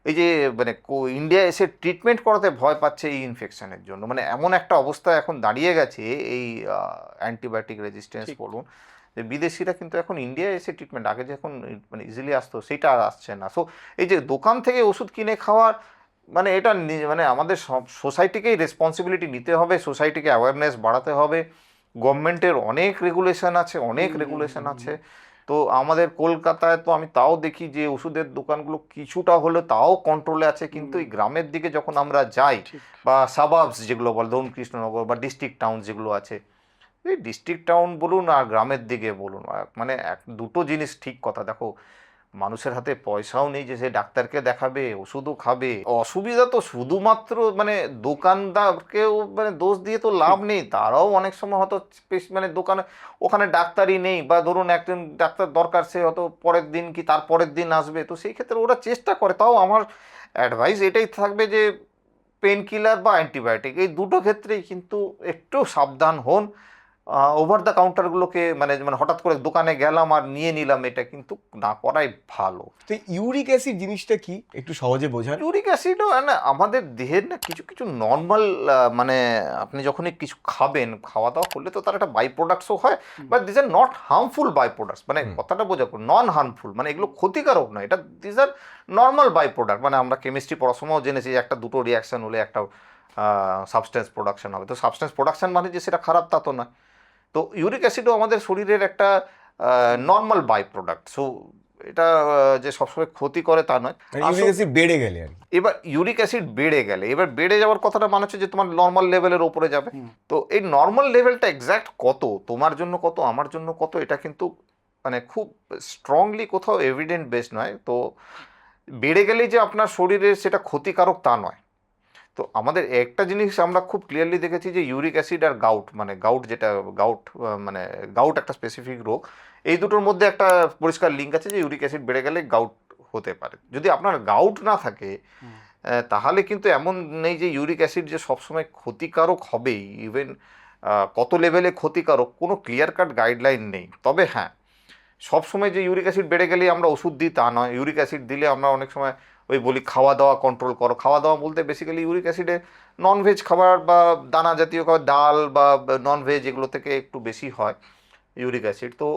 এই যে মানে ইন্ডিয়া এসে ট্রিটমেন্ট করাতে ভয় পাচ্ছে এই ইনফেকশনের জন্য, মানে এমন একটা অবস্থা এখন দাঁড়িয়ে গেছে এই অ্যান্টিবায়োটিক রেজিস্ট্যান্স বলুন, যে বিদেশিরা কিন্তু এখন ইন্ডিয়া এসে ট্রিটমেন্ট, আগে যখন মানে ইজিলি আসতো সেটা আর আসছে না। সো এই যে দোকান থেকে ওষুধ কিনে খাওয়ার, মানে এটা মানে আমাদের সোসাইটিকেই রেসপন্সিবিলিটি নিতে হবে, সোসাইটিকে অ্যাওয়ারনেস বাড়াতে হবে। গভর্নমেন্টের অনেক রেগুলেশন আছে, তো আমাদের কলকাতায় তো আমি তাও দেখি যে ওষুধের দোকানগুলো কিছুটা হলে তাও কন্ট্রোলে আছে, কিন্তু এই গ্রামের দিকে যখন আমরা যাই, বা সাবাবস যেগুলো বল, ধরুন কৃষ্ণনগর বা ডিস্ট্রিক্ট টাউন যেগুলো আছে, এই ডিস্ট্রিক্ট টাউন বলুন আর গ্রামের দিকে বলুন, মানে দুটো জিনিস ঠিক কথা। দেখো, মানুষের হাতে পয়সাও নেই যে সে ডাক্তারকে দেখাবে, ওষুধও খাবে। অসুবিধা তো শুধুমাত্র মানে দোকানদারকেও মানে দোষ দিয়ে তো লাভ নেই, তারাও অনেক সময় হয়তো মানে দোকানে ওখানে ডাক্তারই নেই, বা ধরুন একজন ডাক্তার দরকার, সে হয়তো পরের দিন কি তার পরের দিন আসবে, তো সেই ক্ষেত্রে ওরা চেষ্টা করে। তাও আমার অ্যাডভাইস এটাই থাকবে যে পেন কিলার বা অ্যান্টিবায়োটিক, এই দুটো ক্ষেত্রেই কিন্তু একটু সাবধান হন। ওভার দ্য কাউন্টারগুলোকে মানে মানে হঠাৎ করে দোকানে গেলাম আর নিয়ে নিলাম, এটা কিন্তু না করাই ভালো। তো ইউরিক অ্যাসিড জিনিসটা কি একটু সহজে বোঝান। ইউরিক অ্যাসিডও না আমাদের দেহের না কিছু কিছু নর্মাল, মানে আপনি যখনই কিছু খাবেন, খাওয়া দাওয়া করলে তো তার একটা বাই প্রোডাক্টসও হয়, but this are not harmful by products, মানে কথাটা বোঝা, নন হার্মফুল, মানে এগুলো ক্ষতিকারক নয়, এটা this are normal by product. মানে আমরা কেমিস্ট্রি পড়ার সময়ও জেনেছি একটা দুটো রিয়াকশন হলে একটা সাবস্টেন্স প্রোডাকশন হবে, তো সাবস্টেন্স প্রোডাকশন মানে যে সেটা খারাপ তা তো নয়। তো ইউরিক অ্যাসিডও আমাদের শরীরের একটা নর্মাল বাই প্রোডাক্ট, সো এটা যে সবসময় ক্ষতি করে তা নয়। ইউরিক অ্যাসিড বেড়ে গেলে আর কি। এবার ইউরিক অ্যাসিড বেড়ে গেলে, এবার বেড়ে যাওয়ার কথাটা মানে হচ্ছে যে তোমার নর্মাল লেভেলের ওপরে যাবে। তো এই নর্মাল লেভেলটা এক্স্যাক্ট কত, তোমার জন্য কত, আমার জন্য কত, এটা কিন্তু মানে খুব স্ট্রংলি কোথাও এভিডেন্ট বেস নয়। তো বেড়ে গেলেই যে আপনার শরীরে সেটা ক্ষতিকারক তা নয়। তো আমাদের একটা জিনিস আমরা খুব ক্লিয়ারলি দেখেছি যে ইউরিক অ্যাসিড আর গাউট, মানে গাউট যেটা মানে গাউট একটা স্পেসিফিক রোগ, এই দুটোর মধ্যে একটা পরিষ্কার লিঙ্ক আছে যে ইউরিক অ্যাসিড বেড়ে গেলে গাউট হতে পারে। যদি আপনার গাউট না থাকে তাহলে কিন্তু এমন নেই যে ইউরিক অ্যাসিড যে সবসময় ক্ষতিকারক হবেই, ইভেন কত লেভেলে ক্ষতিকারক কোনো ক্লিয়ার কাট গাইডলাইন নেই। তবে হ্যাঁ, সবসময় যে ইউরিক অ্যাসিড বেড়ে গেলেই আমরা ওষুধ দিই তা নয়। ইউরিক অ্যাসিড দিলে আমরা অনেক সময় ওই বলি খাওয়া দাওয়া কন্ট্রোল করো। খাওয়া দাওয়া বলতে বেসিক্যালি ইউরিক অ্যাসিডে ননভেজ খাবার বা দানা জাতীয় খাবার, ডাল বা ননভেজ, এগুলো থেকে একটু বেশি হয় ইউরিক অ্যাসিড, তো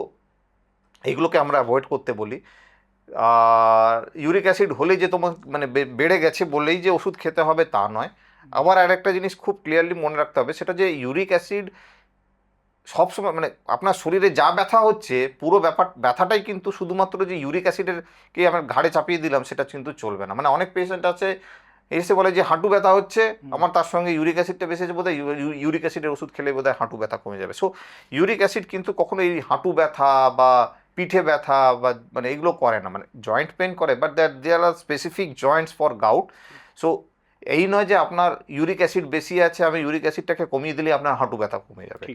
এইগুলোকে আমরা অ্যাভয়েড করতে বলি। আর ইউরিক অ্যাসিড হলেই যে তোমার মানে বেড়ে গেছে বলেই যে ওষুধ খেতে হবে তা নয়। আবার আরেকটা জিনিস খুব ক্লিয়ারলি মনে রাখতে হবে, সেটা যে ইউরিক অ্যাসিড সবসময় মানে আপনার শরীরে যা ব্যথা হচ্ছে পুরো ব্যথাটাই কিন্তু শুধুমাত্র যে ইউরিক অ্যাসিডেরকে আমার ঘাড়ে চাপিয়ে দিলাম সেটা কিন্তু চলবে না। মানে অনেক পেশেন্ট আছে এসে বলে যে হাঁটু ব্যথা হচ্ছে আমার, তার সঙ্গে ইউরিক অ্যাসিডটা বেশি আছে, বোধহয় ইউরিক অ্যাসিডের ওষুধ খেলে বোধহয় হাঁটু ব্যথা কমে যাবে। সো ইউরিক অ্যাসিড কিন্তু কখনো এই হাঁটু ব্যথা বা পিঠে ব্যথা বা মানে এগুলো করে না, মানে জয়েন্ট পেন করে, but there are specific joints for gout. So এই নয় যে আপনার ইউরিক অ্যাসিড বেশি আছে, আমি ইউরিক অ্যাসিডটাকে কমিয়ে দিলে আপনার হাঁটু ব্যথা কমে যাবে।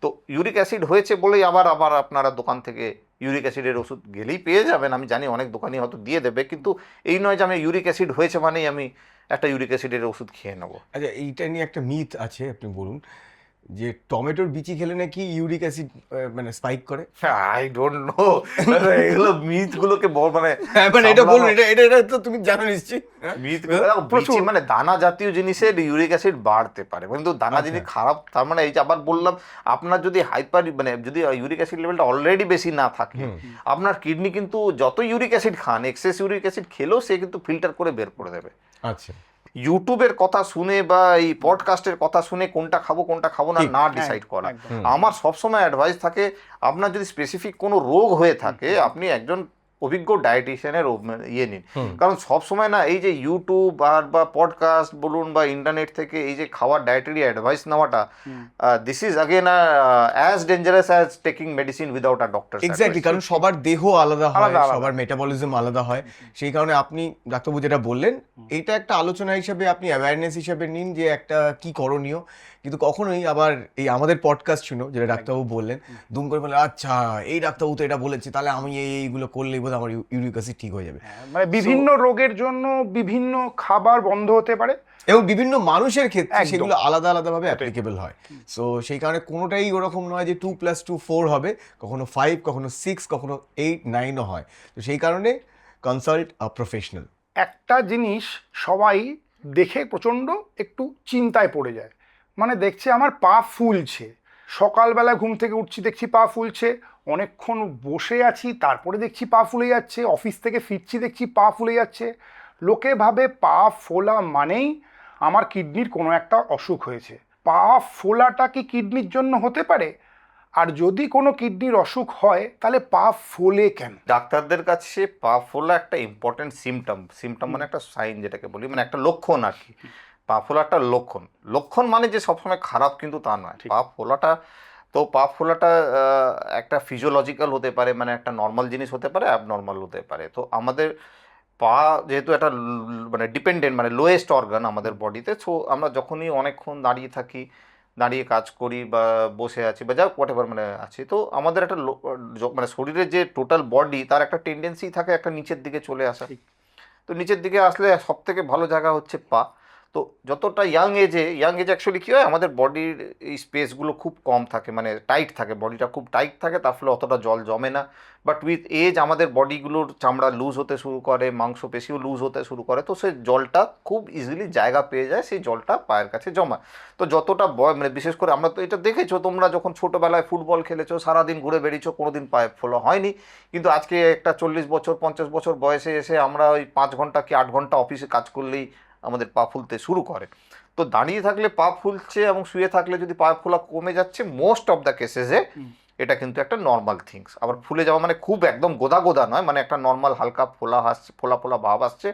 তো ইউরিক অ্যাসিড হয়েছে বলেই আবার আপনারা দোকান থেকে ইউরিক অ্যাসিডের ওষুধ গেলেই পেয়ে যাবেন, আমি জানি অনেক দোকানই হয়তো দিয়ে দেবে, কিন্তু এই নয় যে আমি ইউরিক অ্যাসিড হয়েছে মানেই আমি একটা ইউরিক অ্যাসিডের ওষুধ খেয়ে নেবো। আচ্ছা, এইটা নিয়ে একটা মিথ আছে, আপনি বলুন, যে টমেটোর বিচি খেলে নাকি ইউরিক অ্যাসিড মানে স্পাইক করে। আই ডোন্ট নো, এগুলো মিথগুলোকে মানে মানে এটা বলুন, এটা তো তুমি জানো নিশ্চয়ই। প্রচুর মানে দানা জাতীয় জিনিসের ইউরিক অ্যাসিড বাড়তে পারে, কিন্তু দানা জিনিস খারাপ তার মানে এই যে আবার বললাম, আপনার যদি হাইপার মানে যদি ইউরিক অ্যাসিড লেভেলটা অলরেডি বেশি না থাকে, আপনার কিডনি কিন্তু যত ইউরিক অ্যাসিড খান, এক্সেস ইউরিক অ্যাসিড খেলেও সে কিন্তু ফিল্টার করে বের করে দেবে। আচ্ছা, ইউটিউবের কথা শুনে বা এই পডকাস্টের কথা শুনে কোনটা খাবো না ডিসাইড করা। আমার সবসময় অ্যাডভাইস থাকে, আপনার যদি স্পেসিফিক কোনো রোগ হয়ে থাকে আপনি একজন অভিজ্ঞ ডায়েটিশিয়ানের ইয়ে নিন। কারণ সবসময় না এই যে ইউটিউব আর বা পডকাস্ট বলুন বা ইন্টারনেট থেকে এই যে খাওয়ার ডায়েটারি অ্যাডভাইস নেওয়াটা, this is again as dangerous as taking medicine without a doctor. Exactly, কারণ সবার দেহ আলাদা হয়, সবার মেটাবলিজম আলাদা হয়, সেই কারণে আপনি ডাক্তারবাবু যেটা বললেন এইটা একটা আলোচনা হিসাবে আপনি অ্যাওয়ারনেস হিসাবে নিন যে একটা কি করণীয়, কিন্তু কখনোই আবার এই আমাদের পডকাস্ট শুনো যেটা ডাক্তারবাবু বললেন দুম করে বলে আচ্ছা এই ডাক্তারবাবু তো এটা বলেছে তাহলে আমি এইগুলো করলেই বোধহয় আমার ইউরিক অ্যাসিড ঠিক হয়ে যাবে। মানে বিভিন্ন রোগের জন্য বিভিন্ন খাবার বন্ধ হতে পারে এবং বিভিন্ন মানুষের ক্ষেত্রে সেগুলো আলাদা আলাদাভাবে অ্যাপ্লিকেবল হয়। সো সেই কারণে কোনোটাই ওরকম নয় যে 2+2 4 হবে, কখনো 5, কখনো 6, কখনো 8, 9ও হয়। তো সেই কারণে কনসাল্ট আ প্রফেশনাল। একটা জিনিস সবাই দেখে প্রচণ্ড একটু চিন্তায় পড়ে যায়, মানে দেখছে আমার পা ফুলছে, সকালবেলা ঘুম থেকে উঠছি দেখছি পা ফুলছে, অনেকক্ষণ বসে আছি তারপরে দেখছি পা ফুলে যাচ্ছে, অফিস থেকে ফিরছি দেখছি পা ফুলে যাচ্ছে। লোকে ভাবে পা ফোলা মানেই আমার কিডনির কোনো একটা অসুখ হয়েছে। পা ফোলাটা কি কিডনির জন্য হতে পারে? আর যদি কোনো কিডনির অসুখ হয় তাহলে পা ফোলে কেন? ডাক্তারদের কাছে পা ফোলা একটা ইম্পর্টেন্ট সিমটম মানে একটা সাইন যেটাকে বলি, মানে একটা লক্ষণ আর কি। পা ফোলা একটা লক্ষণ মানে যে সবসময় খারাপ কিন্তু তা নয়। পা ফোলাটা একটা ফিজিওলজিক্যাল হতে পারে, মানে একটা নর্মাল জিনিস হতে পারে, অ্যাবনর্মাল হতে পারে। তো আমাদের পা যেহেতু একটা মানে ডিপেন্ডেন্ট মানে লোয়েস্ট অর্গান আমাদের বডিতে, সো আমরা যখনই অনেকক্ষণ দাঁড়িয়ে থাকি, দাঁড়িয়ে কাজ করি বা বসে আছি বা যা হোয়াটএভার মানে আছি, তো আমাদের একটা মানে শরীরের যে টোটাল বডি তার একটা টেন্ডেন্সি থাকে একটা নিচের দিকে চলে আসা। তো নিচের দিকে আসলে সব থেকে ভালো জায়গা হচ্ছে পা। তো যতটা ইয়াং এজে অ্যাকচুয়ালি কী হয়, আমাদের বডির এই স্পেসগুলো খুব কম থাকে, মানে টাইট থাকে, বডিটা খুব টাইট থাকে, তার ফলে অতটা জল জমে না। বাট উইথ এজ আমাদের বডিগুলোর চামড়া লুজ হতে শুরু করে, মাংসপেশিও লুজ হতে শুরু করে, তো সেই জলটা খুব ইজিলি জায়গা পেয়ে যায়, সেই জলটা পায়ের কাছে জমা। তো যতটা মানে বিশেষ করে আমরা তো এটা দেখেছো, তোমরা যখন ছোটোবেলায় ফুটবল খেলেছো, সারাদিন ঘুরে বেরিয়েছো, কোনো দিন পায়ে ফোলা হয়নি, কিন্তু আজকে একটা 40 বছর 50 বছর বয়সে এসে আমরা ওই 5 ঘন্টা কি 8 ঘন্টা অফিসে কাজ করলেই আমাদের পা ফুলতে শুরু করে। তো দাঁড়িয়ে থাকলে পা ফুলছে এবং শুয়ে থাকলে যদি পা ফোলা কমে যাচ্ছে, মোস্ট অফ দ্য কেসেসে এটা কিন্তু একটা নর্মাল থিংস। আবার ফুলে যাওয়া মানে খুব একদম গোদা নয়, মানে একটা নর্মাল হালকা ফোলা ভাব আসছে।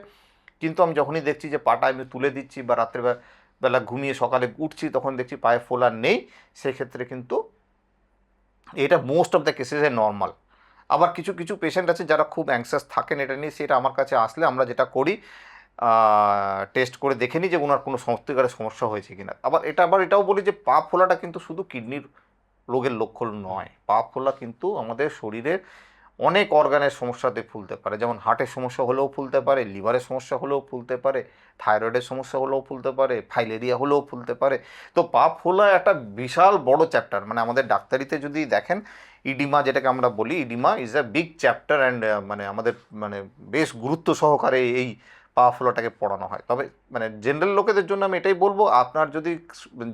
কিন্তু আমি যখনই দেখছি যে পাটা আমি তুলে দিচ্ছি বা রাত্রেবেলা ঘুমিয়ে সকালে উঠছি তখন দেখছি পায়ে ফোলা নেই, সেক্ষেত্রে কিন্তু এটা মোস্ট অফ দ্য কেসেসে নর্মাল। আবার কিছু পেশেন্ট আছে যারা খুব অ্যাংশাস থাকেন এটা নিয়ে, সেটা আমার কাছে আসলে আমরা যেটা করি, টেস্ট করে দেখে নিই যে ওনার কোনো সত্যিকারের সমস্যা হয়েছে কিনা। আবার এটাও বলি যে পা ফোলাটা কিন্তু শুধু কিডনির রোগের লক্ষণ নয়, পা ফোলা কিন্তু আমাদের শরীরের অনেক অর্গানের সমস্যাতে ফুলতে পারে, যেমন হার্টের সমস্যা হলেও ফুলতে পারে, লিভারের সমস্যা হলেও ফুলতে পারে, থাইরয়েডের সমস্যা হলেও ফুলতে পারে, ফাইলেরিয়া হলেও ফুলতে পারে। তো পা ফোলা একটা বিশাল বড় চ্যাপ্টার, মানে আমাদের ডাক্তারিতে যদি দেখেন ইডিমা যেটাকে আমরা বলি, edema is a big chapter and মানে আমাদের মানে বেশ গুরুত্ব সহকারে এই পা ফোলাটাকে পড়ানো হয়। তবে মানে জেনারেল লোকেদের জন্য আমি এটাই বলবো, আপনার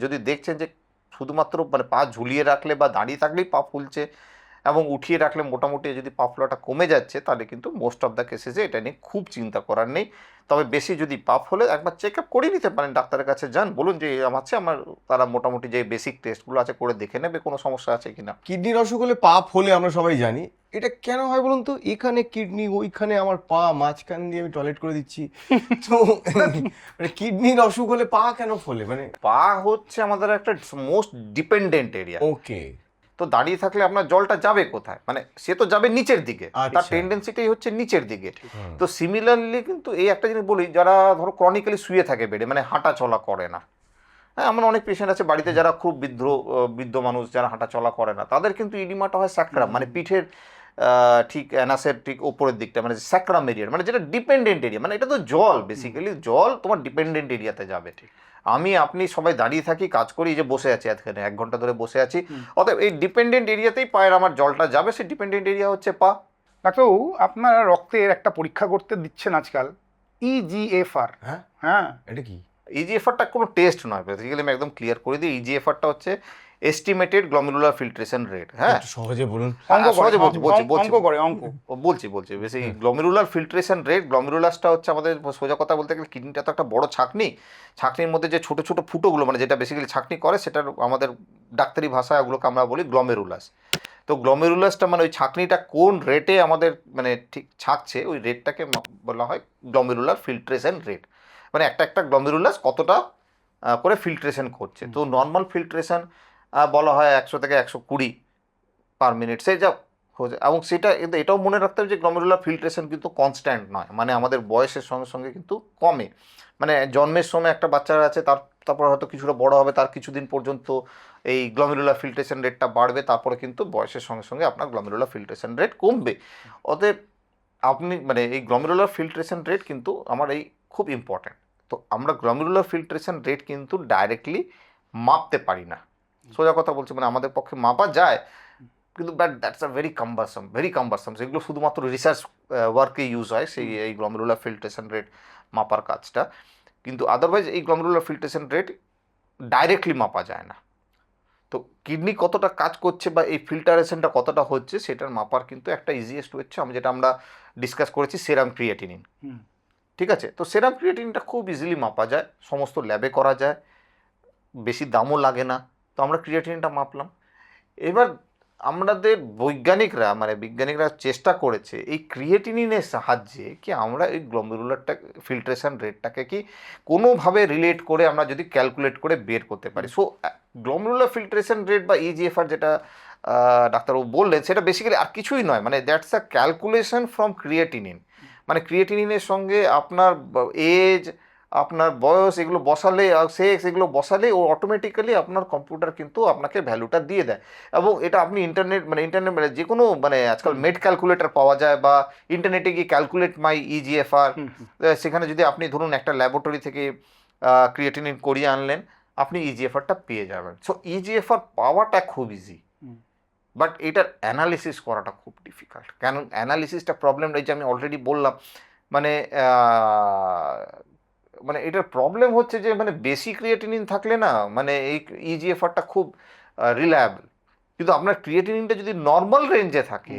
যদি দেখছেন যে শুধুমাত্র মানে পা ঝুলিয়ে রাখলে বা দাঁড়িয়ে থাকলেই পা ফুলছে এবং উঠিয়ে রাখলে মোটামুটি যদি পা ফোলাটা কমে যাচ্ছে, তাহলে কিন্তু মোস্ট অফ দ্য কেসেসে এটা নিয়ে খুব চিন্তা করার নেই। তবে বেশি যদি পা ফোলে একবার চেক আপ করিয়ে নিতে পারেন, ডাক্তারের কাছে যান, বলুন যে আমার তারা মোটামুটি যে বেসিক টেস্টগুলো আছে করে দেখে নেবে কোনো সমস্যা আছে কিনা। কিডনির অসুখ হলে পা ফোলে আমরা সবাই জানি, এটা কেন হয় বলুন তো? এখানে কিডনি, ওইখানে আমার পা, মাঝখান দিয়ে আমি টয়লেট করে দিচ্ছি, তো মানে কিডনির অসুখ হলে পা কেন ফোলে মানে? পা হচ্ছে আমাদের একটা মোস্ট ডিপেন্ডেন্ট এরিয়া। ওকে, তো দাঁড়িয়ে থাকলে আপনার জলটা যাবে কোথায়? মানে সে তো যাবে নিচের দিকে, তার আচ্ছা। টেন্ডেন্সিটাই হচ্ছে নিচের দিকে। তো সিমিলারলি কিন্তু এই একটা জিনিস বলি, যারা ধরো ক্রনিক্যালি শুয়ে থাকে বেডে, মানে হাঁটা চলা করে না, হ্যাঁ এমন অনেক পেশেন্ট আছে বাড়িতে যারা খুব বৃদ্ধ মানুষ যারা হাঁটা চলা করে না, তাদের কিন্তু ইডিমাটা হয় স্যাক্রাম, মানে পিঠের ঠিক অ্যানাসের ঠিক ওপরের দিকটা, মানে স্যাক্রাম এরিয়া, মানে যেটা ডিপেন্ডেন্ট এরিয়া, মানে এটা তো জল, বেসিক্যালি জল তোমার ডিপেন্ডেন্ট এরিয়াতে যাবে। ঠিক আপনি সবাই দাঁড়িয়ে থাকি, কাজ করি, এই যে বসে আছি এখানে 1 ঘন্টা ধরে বসে আছি, অতএব এই ডিপেন্ডেন্ট এরিয়াতেই পায়ের আমার জলটা যাবে, সেই ডিপেন্ডেন্ট এরিয়া হচ্ছে পা। ডাক্তারবাবু, আপনারা রক্তের একটা পরীক্ষা করতে দিচ্ছেন আজকাল, ইজিএফআর। হ্যাঁ হ্যাঁ, এটা কি? ইজিএফআরটা কোনো টেস্ট নয়, বেসিক্যালি আমি একদম ক্লিয়ার করে দিই, ইজিএফআরটা হচ্ছে এস্টিমেটেড গ্লোমেরুলার ফিল্ট্রেশন রেট। হ্যাঁ একটু সহজে বলুন। অঙ্ক করে, সহজে অঙ্ক করে, অঙ্ক। বলছি বেশি গ্লোমেরুলার ফিল্ট্রেশন রেট। গ্লোমেরুলাসটা হচ্ছে আমাদের সোজা কথা বলতে গেলে কিডনিটা তো একটা বড় ছাঁকনির মধ্যে যে ছোট ছোট ফুটোগুলো, মানে যেটা বেসিক্যালি ছাঁকনি করে, সেটার আমাদের ডাক্তারি ভাষায় ওগুলোকে আমরা বলি গ্লোমেরুলাস। তো গ্লোমেরুলাসটা মানে ওই ছাঁকনিটা কোন রেটে আমাদের মানে ঠিক ছাঁকছে, ওই রেটটাকে বলা হয় গ্লোমেরুলার ফিল্ট্রেশন রেট। মানে একটা গ্লোমেরুলাস কতটা করে ফিল্ট্রেশন করছে। তো নর্মাল ফিল্ট্রেশন বলা হয় 100 থেকে 120 পার মিনিট, সে যা হয়ে যায়। এবং সেটা কিন্তু এটাও মনে রাখতে হবে যে গ্লোমেরুলার ফিল্ট্রেশন কিন্তু কনস্ট্যান্ট নয়, মানে আমাদের বয়সের সঙ্গে সঙ্গে কিন্তু কমে। মানে জন্মের সময় একটা বাচ্চা আছে, তারপর হয়তো কিছুটা বড় হবে, তার কিছুদিন পর্যন্ত এই গ্লোমেরুলার ফিল্ট্রেশন রেটটা বাড়বে, তারপরে কিন্তু বয়সের সঙ্গে সঙ্গে আপনার গ্লোমেরুলার ফিল্ট্রেশন রেট কমবে। অতএব আপনি মানে এই গ্লোমেরুলার ফিল্ট্রেশন রেট কিন্তু আমার এই খুব ইম্পর্ট্যান্ট। তো আমরা গ্লোমেরুলার ফিল্ট্রেশন রেট কিন্তু ডাইরেক্টলি মাপতে পারি না, সোজা কথা বলছি, মানে আমাদের পক্ষে মাপা যায় কিন্তু বাট দ্যাটস আ ভেরি কাম্বারসাম। এগুলো শুধুমাত্র রিসার্চ ওয়ার্কে ইউজ হয়, এই গ্লোমেরুলার ফিল্ট্রেশন রেট মাপার কাজটা, কিন্তু আদারওয়াইজ এই গ্লোমেরুলার ফিল্ট্রেশন রেট ডাইরেক্টলি মাপা যায় না। তো কিডনি কতটা কাজ করছে বা এই ফিল্টারেশনটা কতটা হচ্ছে, সেটার মাপার কিন্তু একটা ইজিয়েস্ট হচ্ছে যেটা আমরা ডিসকাস করেছি, সেরাম ক্রিয়েটিনিন। ঠিক আছে, তো সেরাম ক্রিয়েটিনিনটা খুব ইজিলি মাপা যায়, সমস্ত ল্যাবে করা যায়, বেশি দামও লাগে না। তো আমরা ক্রিয়েটিনিনটা মাপলাম। এবার আমাদের বিজ্ঞানিকরা চেষ্টা করেছে এই ক্রিয়েটিনিনের সাহায্যে কি আমরা এই গ্লোমেরুলারটা ফিল্ট্রেশন রেটটাকে কি কোনোভাবে রিলেট করে আমরা যদি ক্যালকুলেট করে বের করতে পারি। সো গ্লোমেরুলার ফিল্ট্রেশন রেট বা ইজিএফআর যেটা ডাক্তারবাবু বললেন, সেটা বেসিক্যালি আর কিছুই নয়, মানে that's a calculation from creatinine. মানে ক্রিয়েটিনিনের সঙ্গে আপনার এজ, আপনার বয়স এগুলো বসালে, সেক্স এগুলো বসালে ও অটোমেটিক্যালি আপনার কম্পিউটার কিন্তু আপনাকে ভ্যালুটা দিয়ে দেয়। এবং এটা আপনি ইন্টারনেট মানে যে কোনো মানে আজকাল মেড ক্যালকুলেটর পাওয়া যায়, বা ইন্টারনেটে গিয়ে ক্যালকুলেট মাই ইজিএফআর, সেখানে যদি আপনি ধরুন একটা ল্যাবরেটরি থেকে ক্রিয়েটিনিন করিয়ে আনলেন, আপনি ইজিএফআরটা পেয়ে যাবেন। সো ইজিএফআর পাওয়াটা খুব ইজি, বাট এটার অ্যানালিসিস করাটা খুব ডিফিকাল্ট। কেন অ্যানালিসিসটা প্রবলেম রয়েছে আমি অলরেডি বললাম। মানে মানে এটার প্রবলেম হচ্ছে যে মানে বেশি ক্রিয়েটিনিন থাকলে না, মানে এই ইজিএফআরটা খুব রিলায়েবল, কিন্তু আপনার ক্রিয়েটিনিনটা যদি নর্মাল রেঞ্জে থাকে,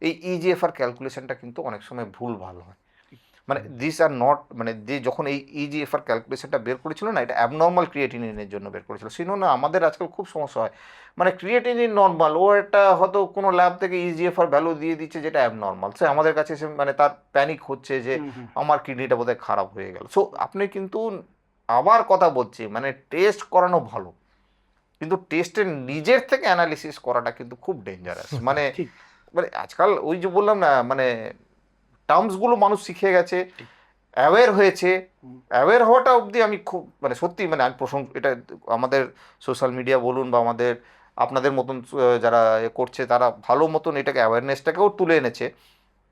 এই ইজিএফআর ক্যালকুলেশনটা কিন্তু অনেক সময় ভুল ভালো হয়। মানে দিস আর নট, মানে যে যখন এই ইজিএফআর ক্যালকুলেশনটা বের করেছিল না, এটা অ্যাবনর্মাল ক্রিয়েটিনিনের জন্য বের করেছিল। সেই জন্য আমাদের আজকাল খুব সমস্যা হয়, মানে ক্রিয়েটিনিন নর্মাল, ও একটা হয়তো কোনো ল্যাব থেকে ইজিএফআর ভ্যালু দিয়ে দিচ্ছে যেটা অ্যাবনর্মাল, সে আমাদের কাছে এসে মানে তার প্যানিক হচ্ছে যে আমার কিডনিটা বোধহয় খারাপ হয়ে গেল। সো আপনি কিন্তু আবার কথা বলছি, মানে টেস্ট করানো ভালো, কিন্তু টেস্টের নিজের থেকে অ্যানালিসিস করাটা কিন্তু খুব ডেঞ্জারাস। মানে আজকাল ওই যে বললাম না, মানে টার্মসগুলো মানুষ শিখে গেছে, অ্যাওয়্যার হয়েছে, অ্যাওয়্যার হওয়াটা অবধি আমি খুব মানে সত্যি মানে আমি এটা আমাদের সোশ্যাল মিডিয়া বলুন বা আমাদের আপনাদের মতন যারা করছে তারা ভালো মতন এটাকে অ্যাওয়ারনেসটাকেও তুলে এনেছে,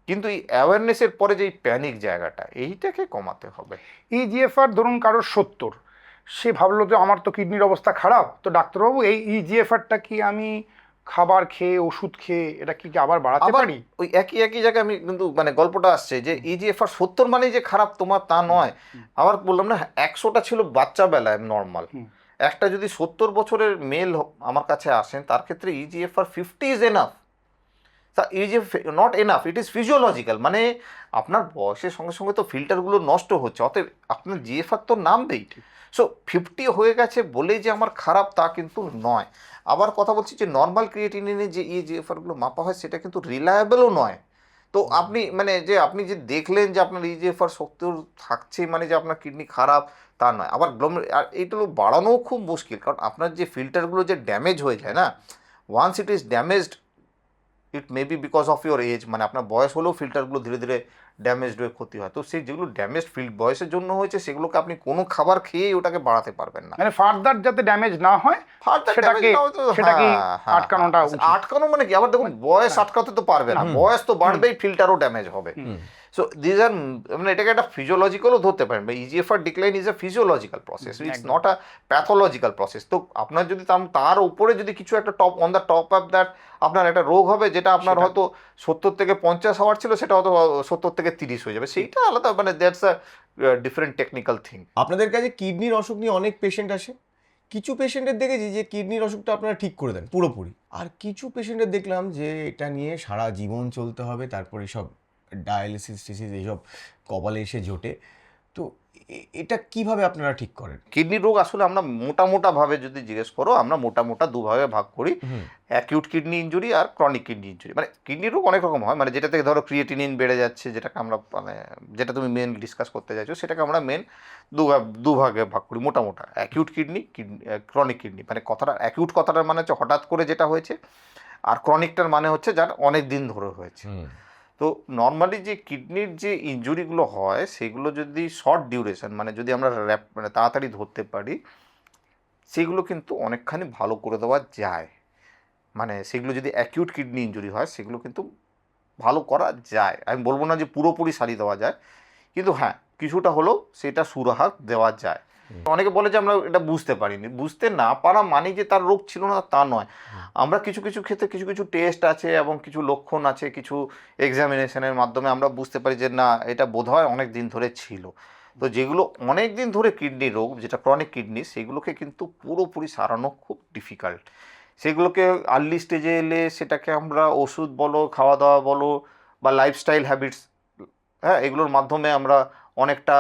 কিন্তু এই অ্যাওয়ারনেসের পরে যে এই প্যানিক জায়গাটা এইটাকে কমাতে হবে। ইজিএফআর ধরুন কারোর 70, সে ভাবলো যে আমার তো কিডনির অবস্থা খারাপ, তো ডাক্তারবাবু এই ইজিএফআরটা কি আমি খাবার খেয়ে ওষুধ খেয়ে এটা কি আবার বাড়াতে আবার পারি? ওই একই একই জায়গায় আমি কিন্তু মানে গল্পটা আসছে যে ইজিএফআর 70 মানেই যে খারাপ তোমার তা নয়। আবার বললাম না 100টা ছিল বাচ্চা বেলায় নর্মাল, একটা যদি 70 বছরের মেল আমার কাছে আসেন তার ক্ষেত্রে ইজিএফআর 50 ইজ এনাফ। তা is not enough, it is physiological, মানে আপনার বয়সের সঙ্গে সঙ্গে তো ফিল্টারগুলো নষ্ট হচ্ছে, অতএব আপনার জিএফআর তো নামবেই। সো 50 হয়ে গেছে বলেই যে আমার খারাপ তা কিন্তু নয়। আবার কথা বলছি যে নর্মাল ক্রিয়েটিনিনে যে ইজিএফআরগুলো মাপা হয় সেটা কিন্তু রিলায়েবলও নয়। তো আপনি মানে যে আপনি যে দেখলেন যে আপনার ইজিএফআর 70 থাকছে মানে যে আপনার কিডনি খারাপ তা নয়। আবার আর এইটা বাড়ানোও খুব মুশকিল, কারণ আপনার যে ফিল্টারগুলো যে ড্যামেজ হয়ে যায় না, once it is damaged it may be because of your age, মানে আপনার বয়স হলেও ফিল্টারগুলো ধীরে ধীরে ড্যামেজড হয়ে ক্ষতি হয়। তো সেই যেগুলো ড্যামেজড বয়সের জন্য হয়েছে সেগুলোকে আপনি কোনো খাবার খেয়েই ওটাকে বাড়াতে পারবেন না। মানে ফার্দার যাতে ড্যামেজ না হয় সেটাকে আটকানোটা উচিত। আটকানো মানে কি, আবার দেখুন বয়স আটকাতে তো পারবে না, বয়স তো বাড়বেই, ফিল্টারও ড্যামেজ হবে। সো দিস আর মানে এটাকে একটা ফিজিওলজিক্যালও ধরতে পারেন, eGFR decline is a physiological process, it's not a pathological process. তো আপনার যদি তার উপরে যদি কিছু একটা on the top of that আপনার একটা রোগ হবে যেটা আপনার হয়তো 70 থেকে 50 হওয়ার ছিল সেটা হয়তো 70 থেকে 30 হয়ে যাবে, সেইটা আলাদা, মানে that's a different technical thing. আপনাদের কাছে কিডনির অসুখ নিয়ে অনেক পেশেন্ট আসে, কিছু পেশেন্টের দেখেছি যে কিডনির অসুখটা আপনারা ঠিক করে দেন পুরোপুরি, আর কিছু পেশেন্টের দেখলাম যে এটা নিয়ে সারা জীবন চলতে হবে, তারপরে সব ডায়ালিসিস টিসিস এইসব কপালে এসে জোটে। তো এটা কিভাবে আপনারা ঠিক করেন? কিডনি রোগ আসলে আমরা মোটামোটাভাবে যদি জিজ্ঞেস করো, আমরা মোটামোটা দুভাবে ভাগ করি, অ্যাকিউট কিডনি ইনজুরি আর ক্রনিক কিডনি ইনজুরি। মানে কিডনি রোগ অনেক রকম হয়, মানে যেটা থেকে ধরো ক্রিয়েটিনিন বেড়ে যাচ্ছে, যেটাকে আমরা মানে যেটা তুমি মেন ডিসকাস করতে চাইছো সেটাকে আমরা মেন দুভাগে ভাগ করি মোটামোটা, অ্যাকিউট কিডনি, ক্রনিক কিডনি। মানে কথাটা অ্যাকিউট কথাটার মানে হচ্ছে হঠাৎ করে যেটা হয়েছে, আর ক্রনিকটার মানে হচ্ছে যার অনেক দিন ধরে হয়েছে। তো নর্মালি যে কিডনির যে ইনজুরিগুলো হয় সেগুলো যদি শর্ট ডিউরেশন, মানে যদি আমরা মানে তাড়াতাড়ি ধরতে পারি, সেগুলো কিন্তু অনেকখানি ভালো করে দেওয়া যায়। মানে সেগুলো যদি অ্যাকিউট কিডনি ইনজুরি হয় সেগুলো কিন্তু ভালো করা যায়, আমি বলবো না যে পুরোপুরি সারিয়ে দেওয়া যায়, কিন্তু হ্যাঁ কিছুটা হলেও সেটা সুরাহা দেওয়া যায়। অনেকে বলে যে আমরা এটা বুঝতে পারিনি, বুঝতে না পারা মানে যে তার রোগ ছিল না তা নয়। আমরা কিছু কিছু ক্ষেত্রে কিছু কিছু টেস্ট আছে এবং কিছু লক্ষণ আছে, কিছু এক্সামিনেশনের মাধ্যমে আমরা বুঝতে পারি যে না এটা বোধহয় অনেক দিন ধরে ছিল। তো যেগুলো অনেক দিন ধরে কিডনি রোগ, যেটা ক্রনিক কিডনি, সেগুলোকে কিন্তু পুরোপুরি সারানো খুব ডিফিকাল্ট। সেগুলোকে আর্লি স্টেজে এলে সেটাকে আমরা ওষুধ বলো, খাওয়া দাওয়া বলো বা লাইফস্টাইল হ্যাবিটস, হ্যাঁ এগুলোর মাধ্যমে আমরা অনেকটা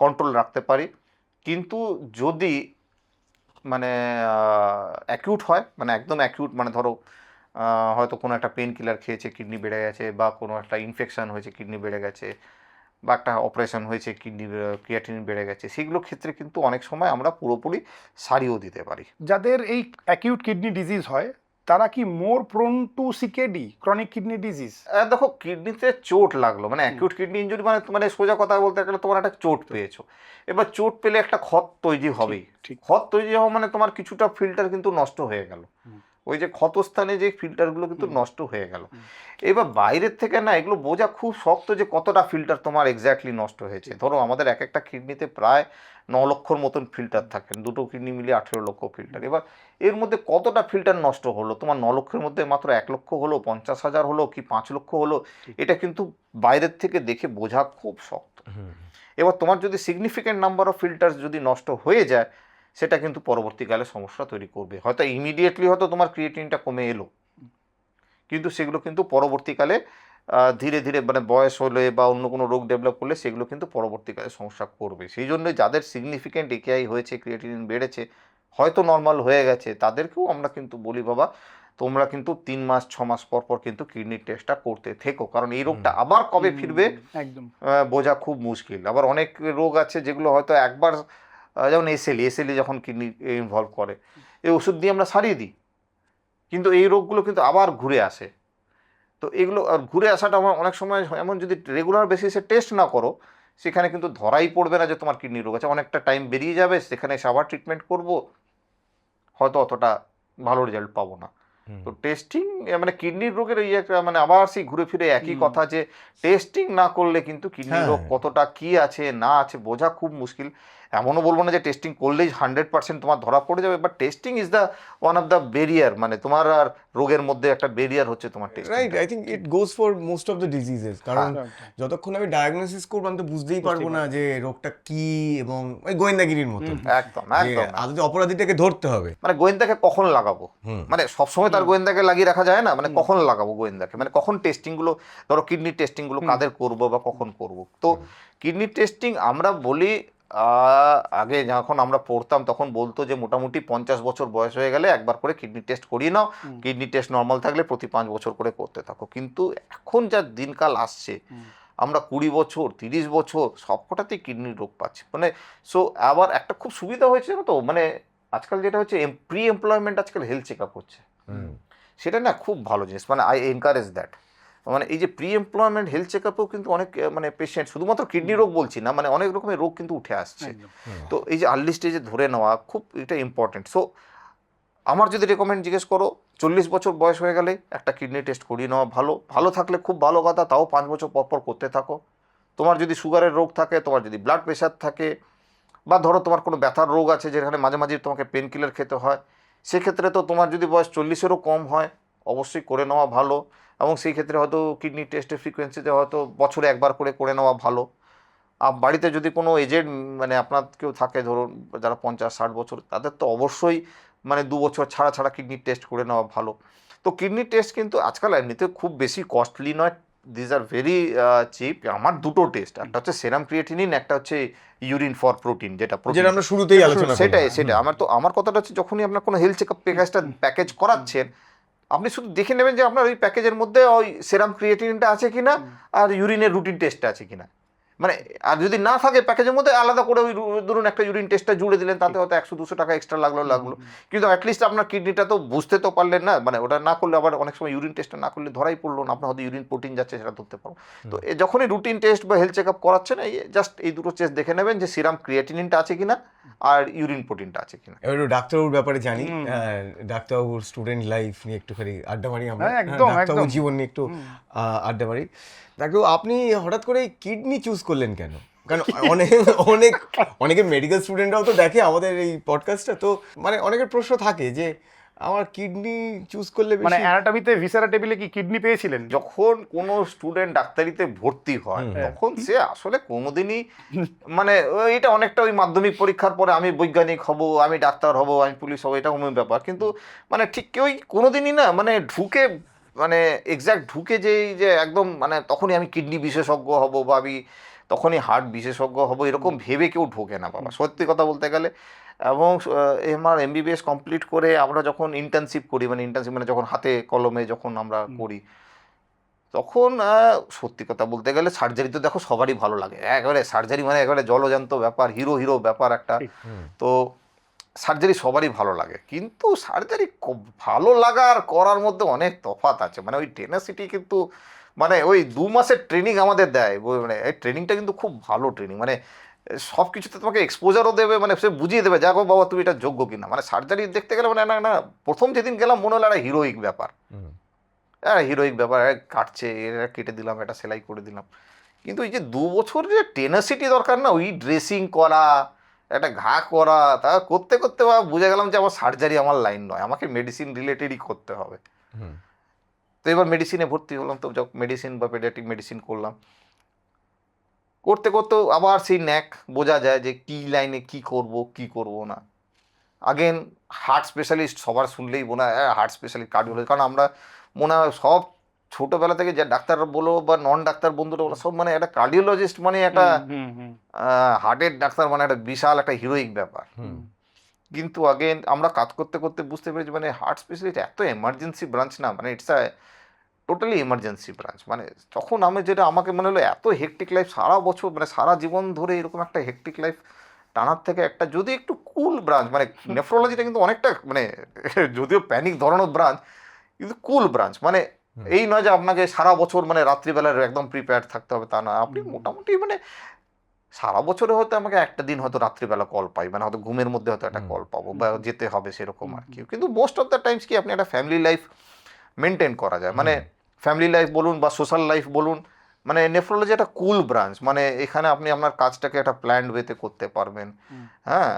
কন্ট্রোল রাখতে পারি। কিন্তু যদি মানে অ্যাকিউট হয়, মানে একদম অ্যাকিউট, মানে ধরো হয়তো কোনো একটা পেন কিলার খেয়েছে কিডনি বেড়ে গেছে, বা কোনো একটা ইনফেকশান হয়েছে কিডনি বেড়ে গেছে, বা একটা অপারেশন হয়েছে কিডনি ক্রিয়েটিনিন বেড়ে গেছে, সেগুলো ক্ষেত্রে কিন্তু অনেক সময় আমরা পুরোপুরি সারিয়েও দিতে পারি। যাদের এই অ্যাকিউট কিডনি ডিজিজ হয় তারা কি more prone to CKD, chronic kidney disease? দেখো কিডনিতে চোট লাগলো মানে অ্যাকিউট কিডনি ইনজুরি মানে মানে সোজা কথা বলতে গেলে তোমার একটা চোট পেয়েছো, এবার চোট পেলে একটা ক্ষত তৈরি হবেই। ক্ষত তৈরি হওয়া মানে তোমার কিছুটা ফিল্টার কিন্তু নষ্ট হয়ে গেল, ওই যে ক্ষতস্থানে যে ফিল্টারগুলো কিন্তু নষ্ট হয়ে গেল। এবার বাইরের থেকে না এগুলো বোঝা খুব শক্ত যে কতটা ফিল্টার তোমার এক্স্যাক্টলি নষ্ট হয়েছে। ধরো আমাদের এক একটা কিডনিতে প্রায় 9 লক্ষর মতন ফিল্টার থাকেন, দুটো কিডনি মিলিয়ে 18 লক্ষ ফিল্টার। এবার এর মধ্যে কতটা ফিল্টার নষ্ট হলো, তোমার 9 লক্ষের মধ্যে মাত্র 1 লক্ষ হলো, 50,000 হলো কি 5 লক্ষ হলো, এটা কিন্তু বাইরের থেকে দেখে বোঝা খুব শক্ত। এবার তোমার যদি সিগনিফিক্যান্ট নাম্বার অফ ফিল্টার যদি নষ্ট হয়ে যায় সেটা কিন্তু পরবর্তীকালে সমস্যা তৈরি করবে। হয়তো ইমিডিয়েটলি হয়তো তোমার ক্রিয়েটিনটা কমে এলো, কিন্তু সেগুলো কিন্তু পরবর্তীকালে ধীরে ধীরে মানে বয়স হলে বা অন্য কোনো রোগ ডেভেলপ করলে সেগুলো কিন্তু পরবর্তীকালে সমস্যা করবে। সেই জন্য যাদের সিগনিফিক্যান্ট একেআই হয়েছে, ক্রিয়েটিনিন বেড়েছে, হয়তো নর্মাল হয়ে গেছে, তাদেরকেও আমরা কিন্তু বলি বাবা তোমরা কিন্তু 3 মাস 6 মাস পর পর কিন্তু কিডনির টেস্টটা করতে থেকো, কারণ এই রোগটা আবার কবে ফিরবে একদম বোঝা খুব মুশকিল। আবার অনেক রোগ আছে যেগুলো হয়তো একবার, যেমন এসএলই যখন কিডনি ইনভলভ করে, এই ওষুধ দিয়ে আমরা সারিয়ে দিই, কিন্তু এই রোগগুলো কিন্তু আবার ঘুরে আসে। তো এগুলো ঘুরে আসাটা আমার অনেক সময় এমন, যদি রেগুলার বেসিসে টেস্ট না করো সেখানে কিন্তু ধরাই পড়বে না যে তোমার কিডনি রোগ আছে, অনেকটা টাইম বেরিয়ে যাবে, সেখানে এসে আবার ট্রিটমেন্ট করব, হয়তো অতটা ভালো রেজাল্ট পাবো না। তো টেস্টিং মানে কিডনির রোগের এই একটা মানে আবার সেই ঘুরে ফিরে একই কথা যে টেস্টিং না করলে কিন্তু কিডনি রোগ কতটা কি আছে না আছে বোঝা খুব মুশকিল। এমনও বলবো না যে টেস্টিং করলেই 100% তোমার ধরা পড়ে যাবে, but testing is the one of the barrier, মানে তোমার আর রোগের মধ্যে একটা বেরিয়ার হচ্ছে তোমার testing. Right, I think it goes for most of the diseases, কারণ যতক্ষণ আমি ডায়াগনোসিস করবো আমি তো বুঝতেই পারবো না যে রোগটা কি, এবং ওই গোয়েন্দাগিরির মতো একদম একদম আদতে অপরাধীটাকে ধরতে হবে। মানে গোয়েন্দাকে কখন লাগাবো, মানে সবসময় তার গোয়েন্দাকে লাগিয়ে রাখা যায় না, মানে কখন লাগাবো গোয়েন্দাকে, মানে কখন টেস্টিং গুলো, ধরো কিডনির টেস্টিং গুলো কাদের করবো বা কখন করব। তো কিডনির টেস্টিং আমরা বলি আগে যখন আমরা পড়তাম তখন বলতো যে মোটামুটি 50 বছর বয়স হয়ে গেলে একবার করে কিডনি টেস্ট করিয়ে নাও, কিডনি টেস্ট নর্মাল থাকলে প্রতি 5 বছর করে করতে থাকো। কিন্তু এখন যা দিনকাল আসছে আমরা 20 বছর 30 বছর সবকটাতেই কিডনির রোগ পাচ্ছি, মানে সো আবার একটা খুব সুবিধা হয়েছে না তো, মানে আজকাল যেটা হচ্ছে প্রি এমপ্লয়মেন্ট আজকাল হেলথ চেক আপ হচ্ছে, সেটা না খুব ভালো জিনিস, মানে আই এনকারেজ দ্যাট। মানে এই যে প্রি এমপ্লয়মেন্ট হেলথ চেক আপেও কিন্তু অনেক মানে পেশেন্ট, শুধুমাত্র কিডনি রোগ বলছি না, মানে অনেক রকমের রোগ কিন্তু উঠে আসছে। তো এই যে আর্লি স্টেজে ধরে নেওয়া খুব এটা ইম্পর্টেন্ট। সো আমার যদি রেকমেন্ড জিজ্ঞেস করো 40 বছর বয়স হয়ে গেলে একটা কিডনি টেস্ট করিয়ে নেওয়া ভালো, ভালো থাকলে খুব ভালো কথা, তাও 5 বছর পর পর করতে থাকো। তোমার যদি সুগারের রোগ থাকে, তোমার যদি ব্লাড প্রেশার থাকে, বা ধরো তোমার কোনো ব্যথার রোগ আছে যেখানে মাঝে মাঝে তোমাকে পেন কিলার খেতে হয়, সেক্ষেত্রে তো তোমার যদি বয়স 40-এরও কম হয় অবশ্যই করে নেওয়া ভালো, এবং সেই ক্ষেত্রে হয়তো কিডনি টেস্টের ফ্রিকোয়েন্সিতে হয়তো বছরে একবার করে নেওয়া ভালো। আর বাড়িতে যদি কোনো এজেড মানে আপনার কেউ থাকে ধরুন যারা 50-60 বছর, তাদের তো অবশ্যই মানে 2 বছর ছাড়া ছাড়া কিডনি টেস্ট করে নেওয়া ভালো। তো কিডনি টেস্ট কিন্তু আজকাল এমনিতে খুব বেশি কস্টলি নয়, দিস আর ভেরি চিপ। আমার দুটো টেস্ট, একটা হচ্ছে সেরাম ক্রিয়েটিনিন, একটা হচ্ছে ইউরিন ফর প্রোটিন, যেটা আমরা শুরুতেই আলোচনা সেটাই। আমার কথাটা হচ্ছে যখনই আপনার কোনো হেলথ চেক আপ প্যাকেজ করাচ্ছেন, আপনি শুধু দেখে নেবেন যে আপনার ওই প্যাকেজের মধ্যে ওই সেরাম ক্রিয়েটিনিনটা আছে কিনা আর ইউরিনের রুটিন টেস্টটা আছে কিনা, মানে আর যদি না থাকে প্যাকেজের মধ্যে আলাদা করে ওই ধরুন একটা ইউরিন টেস্টটা জুড়ে দিলেন, তাতে হয়তো 100-200 টাকা এক্সট্রা লাগলো, কিন্তু অ্যাটলিস্ট আপনার কিডনিটা তো বুঝতে তো পারলেন না, মানে ওটা না করলে আবার অনেক সময় ইউরিন টেস্টটা না করলে ধরাই পড়লো না, আপনার হয়তো ইউরিন প্রোটিন যাচ্ছে সেটা ধরতে পারবো। তো যখনই রুটিন টেস্ট বা হেলথ চেক আপ করাচ্ছেন জাস্ট এই দুটো টেস্ট দেখে নেবেন যে সিরাম ক্রিয়েটিনিনটা আছে কিনা আর ইউরিন প্রোটিনটা আছে কিনা। এবার ডাক্তারবাবুর ব্যাপারে জানি, ডাক্তারবাবুর স্টুডেন্ট লাইফ নিয়ে একটুখানি আড্ডা মারি আমরা, ডাক্তারবাবুর জীবন নিয়ে একটু আড্ডা মারি। ডাক্তারবাবু আপনি হঠাৎ করে কিডনি চুজ করলেন কেন? কারণ অনেকে মেডিকেল স্টুডেন্টরাও তো দেখে আমাদের এই পডকাস্টটা, তো মানে অনেকের প্রশ্ন থাকে যে আমার কিডনি চুজ করলে মানে অ্যানাটমিতে ভিসেরা টেবিলে কি কিডনি পেয়েছিলেন? যখন কোনো স্টুডেন্ট ডাক্তারিতে ভর্তি হয় তখন সে আসলে কোনোদিনই মানে এটা অনেকটা ওই মাধ্যমিক পরীক্ষার পরে আমি বৈজ্ঞানিক হব, আমি ডাক্তার হব, আমি পুলিশ হব, এটা কোনো ব্যাপার, কিন্তু মানে ঠিক কেউই কোনোদিনই না মানে ঢুকে মানে এক্স্যাক্ট ঢুকে যে একদম মানে তখনই আমি কিডনি বিশেষজ্ঞ হব বা আমি তখনই হার্ট বিশেষজ্ঞ হব এরকম ভেবে কেউ ঢোকে না বাবা, সত্যি কথা বলতে গেলে। এবং আমার এমবিবিএস কমপ্লিট করে আমরা যখন ইন্টার্নশিপ করি, মানে যখন হাতে কলমে যখন আমরা করি, তখন সত্যি কথা বলতে গেলে সার্জারি তো দেখো সবারই ভালো লাগে, একেবারে সার্জারি মানে একেবারে জলজান্ত ব্যাপার, হিরো ব্যাপার একটা। তো সার্জারি সবারই ভালো লাগে, কিন্তু সার্জারি ভালো লাগা আর করার মধ্যে অনেক তফাৎ আছে, মানে ওই টেনাসিটি কিন্তু মানে ওই 2 মাসের ট্রেনিং আমাদের দেয়, মানে এই ট্রেনিংটা কিন্তু খুব ভালো ট্রেনিং, মানে সব কিছুতে তোমাকে এক্সপোজারও দেবে, মানে সে বুঝিয়ে দেবে যাকো বাবা তুমি এটা যোগ্য কিনা। মানে সার্জারি দেখতে গেলে মানে না প্রথম যেদিন গেলাম মনে হলো একটা হিরোইক ব্যাপার, কাটছে এটা কেটে দিলাম, এটা সেলাই করে দিলাম, কিন্তু এই যে 2 বছর যে টেনাসিটি দরকার না, ওই ড্রেসিং করা, একটা ঘা করা, তা করতে করতে বুঝে গেলাম যে আমার সার্জারি আমার লাইন নয়, আমাকে মেডিসিন রিলেটেডই করতে হবে। তো এবার মেডিসিনে ভর্তি হলাম, তো যখন মেডিসিন বা পেডিয়াট্রিক মেডিসিন করলাম, করতে করতে আবার সেই ন্যাক বোঝা যায় যে কী লাইনে কি করব না। আগেন হার্ট স্পেশালিস্ট সবার শুনলেই মনে হয় হার্ট স্পেশালিস্ট, কার্ডিওলজি, কারণ আমরা মনে হয় সব ছোটোবেলা থেকে যে ডাক্তার বলো বা নন ডাক্তার বন্ধুরা বলো সব মানে একটা কার্ডিওলজিস্ট মানে একটা হার্টের ডাক্তার মানে একটা বিশাল একটা হিরোইক ব্যাপার। কিন্তু আগেন আমরা কাজ করতে করতে বুঝতে পেরেছি মানে হার্ট স্পেশালিস্ট এত এমার্জেন্সি ব্রাঞ্চ না, মানে ইটস টোটালি এমার্জেন্সি ব্রাঞ্চ। মানে তখন আমাকে মনে হলো এত হেকটিক লাইফ সারা বছর মানে সারা জীবন ধরে এরকম একটা হেকটিক লাইফ টানার থেকে একটা যদি একটু কুল ব্রাঞ্চ, মানে নেফ্রোলজিটা কিন্তু অনেকটা মানে যদিও প্যানিক ধরনের ব্রাঞ্চ কিন্তু কুল ব্রাঞ্চ, মানে এই নয় যে আপনাকে সারা বছর মানে রাত্রিবেলার একদম প্রিপেয়ার থাকতে হবে তা না, আপনি মোটামুটি মানে সারা বছরে হয়তো আমাকে একটা দিন হয়তো রাত্রিবেলা কল পাই, মানে হয়তো ঘুমের মধ্যে হয়তো একটা কল পাবো বা যেতে হবে সেরকম আর কি। কিন্তু মোস্ট অফ দ্য টাইমস কি আপনি একটা ফ্যামিলি লাইফ মেনটেন করা যায়, মানে ফ্যামিলি লাইফ বলুন বা সোশ্যাল লাইফ বলুন, মানে নেফ্রোলজি একটা কুল ব্রাঞ্চ, মানে এখানে আপনি আপনার কাজটাকে একটা প্ল্যান্ড ওয়েতে করতে পারবেন। হ্যাঁ,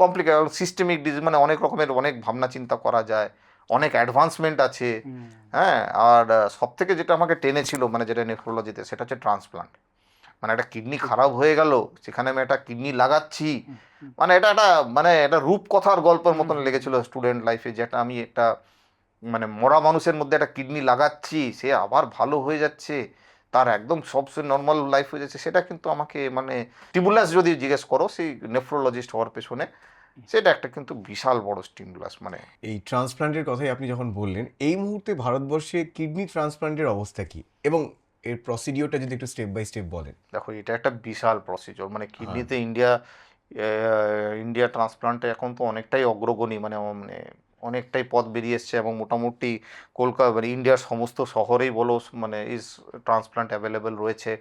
কমপ্লিকেট সিস্টেমিক ডিজিজ, মানে অনেক রকমের অনেক ভাবনা চিন্তা করা যায়, অনেক অ্যাডভান্সমেন্ট আছে। হ্যাঁ, আর সব থেকে যেটা আমাকে টেনেছিল মানে যেটা নেফ্রোলজিতে, সেটা হচ্ছে ট্রান্সপ্লান্ট। মানে একটা কিডনি খারাপ হয়ে গেল, সেখানে আমি একটা কিডনি লাগাচ্ছি, মানে এটা একটা মানে এটা রূপকথার গল্পের মতন লেগেছিল স্টুডেন্ট লাইফে, যেটা আমি একটা মানে মরা মানুষের মধ্যে একটা কিডনি লাগাচ্ছি, সে আবার ভালো হয়ে যাচ্ছে, তার একদম সব নর্মাল লাইফ হয়ে যাচ্ছে। সেটা কিন্তু আমাকে মানে স্টিমুলাস যদি জিজ্ঞেস করো সেই নেফ্রোলজিস্ট হওয়ার পেছনে, সেটা একটা কিন্তু বিশাল বড় স্টিমুলাস। মানে এই ট্রান্সপ্লান্টের কথাই আপনি যখন বললেন, এই মুহূর্তে ভারতবর্ষে কিডনি ট্রান্সপ্লান্টের অবস্থা কি এবং এর প্রসিডিওরটা যদি একটু স্টেপ বাই স্টেপ বলেন। দেখো, এটা একটা বিশাল প্রসিজার, মানে কিডনিতে ইন্ডিয়া ট্রান্সপ্লান্টে এখন তো অনেকটাই অগ্রগণী, মানে অনেকটাই পথ বেরিয়ে এসছে, এবং মোটামুটি কলকাতা মানে ইন্ডিয়ার সমস্ত শহরেই বলো মানে ট্রান্সপ্লান্ট অ্যাভেলেবেল রয়েছে।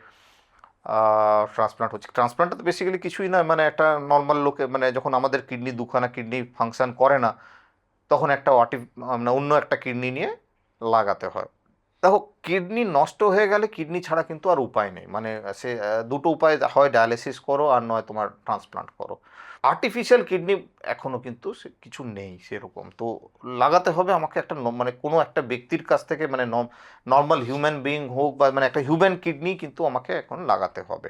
ট্রান্সপ্লান্ট হচ্ছে, ট্রান্সপ্লান্ট তো বেসিক্যালি কিছুই নয়, মানে একটা নর্মাল লোকে মানে যখন আমাদের কিডনি দুখানা কিডনি ফাংশন করে না, তখন একটা মানে অন্য একটা কিডনি নিয়ে লাগাতে হয়। দেখো, কিডনি নষ্ট হয়ে গেলে কিডনি ছাড়া কিন্তু আর উপায় নেই, মানে সে দুটো উপায়, হয় ডায়ালিসিস করো আর নয় তোমার ট্রান্সপ্লান্ট করো। আর্টিফিশিয়াল কিডনি এখনও কিন্তু কিছু নেই সেরকম, তো লাগাতে হবে আমাকে একটা মানে কোনো একটা ব্যক্তির কাছ থেকে, মানে নর্মাল হিউম্যান বিইং হোক বা মানে একটা হিউম্যান কিডনি কিন্তু আমাকে এখন লাগাতে হবে।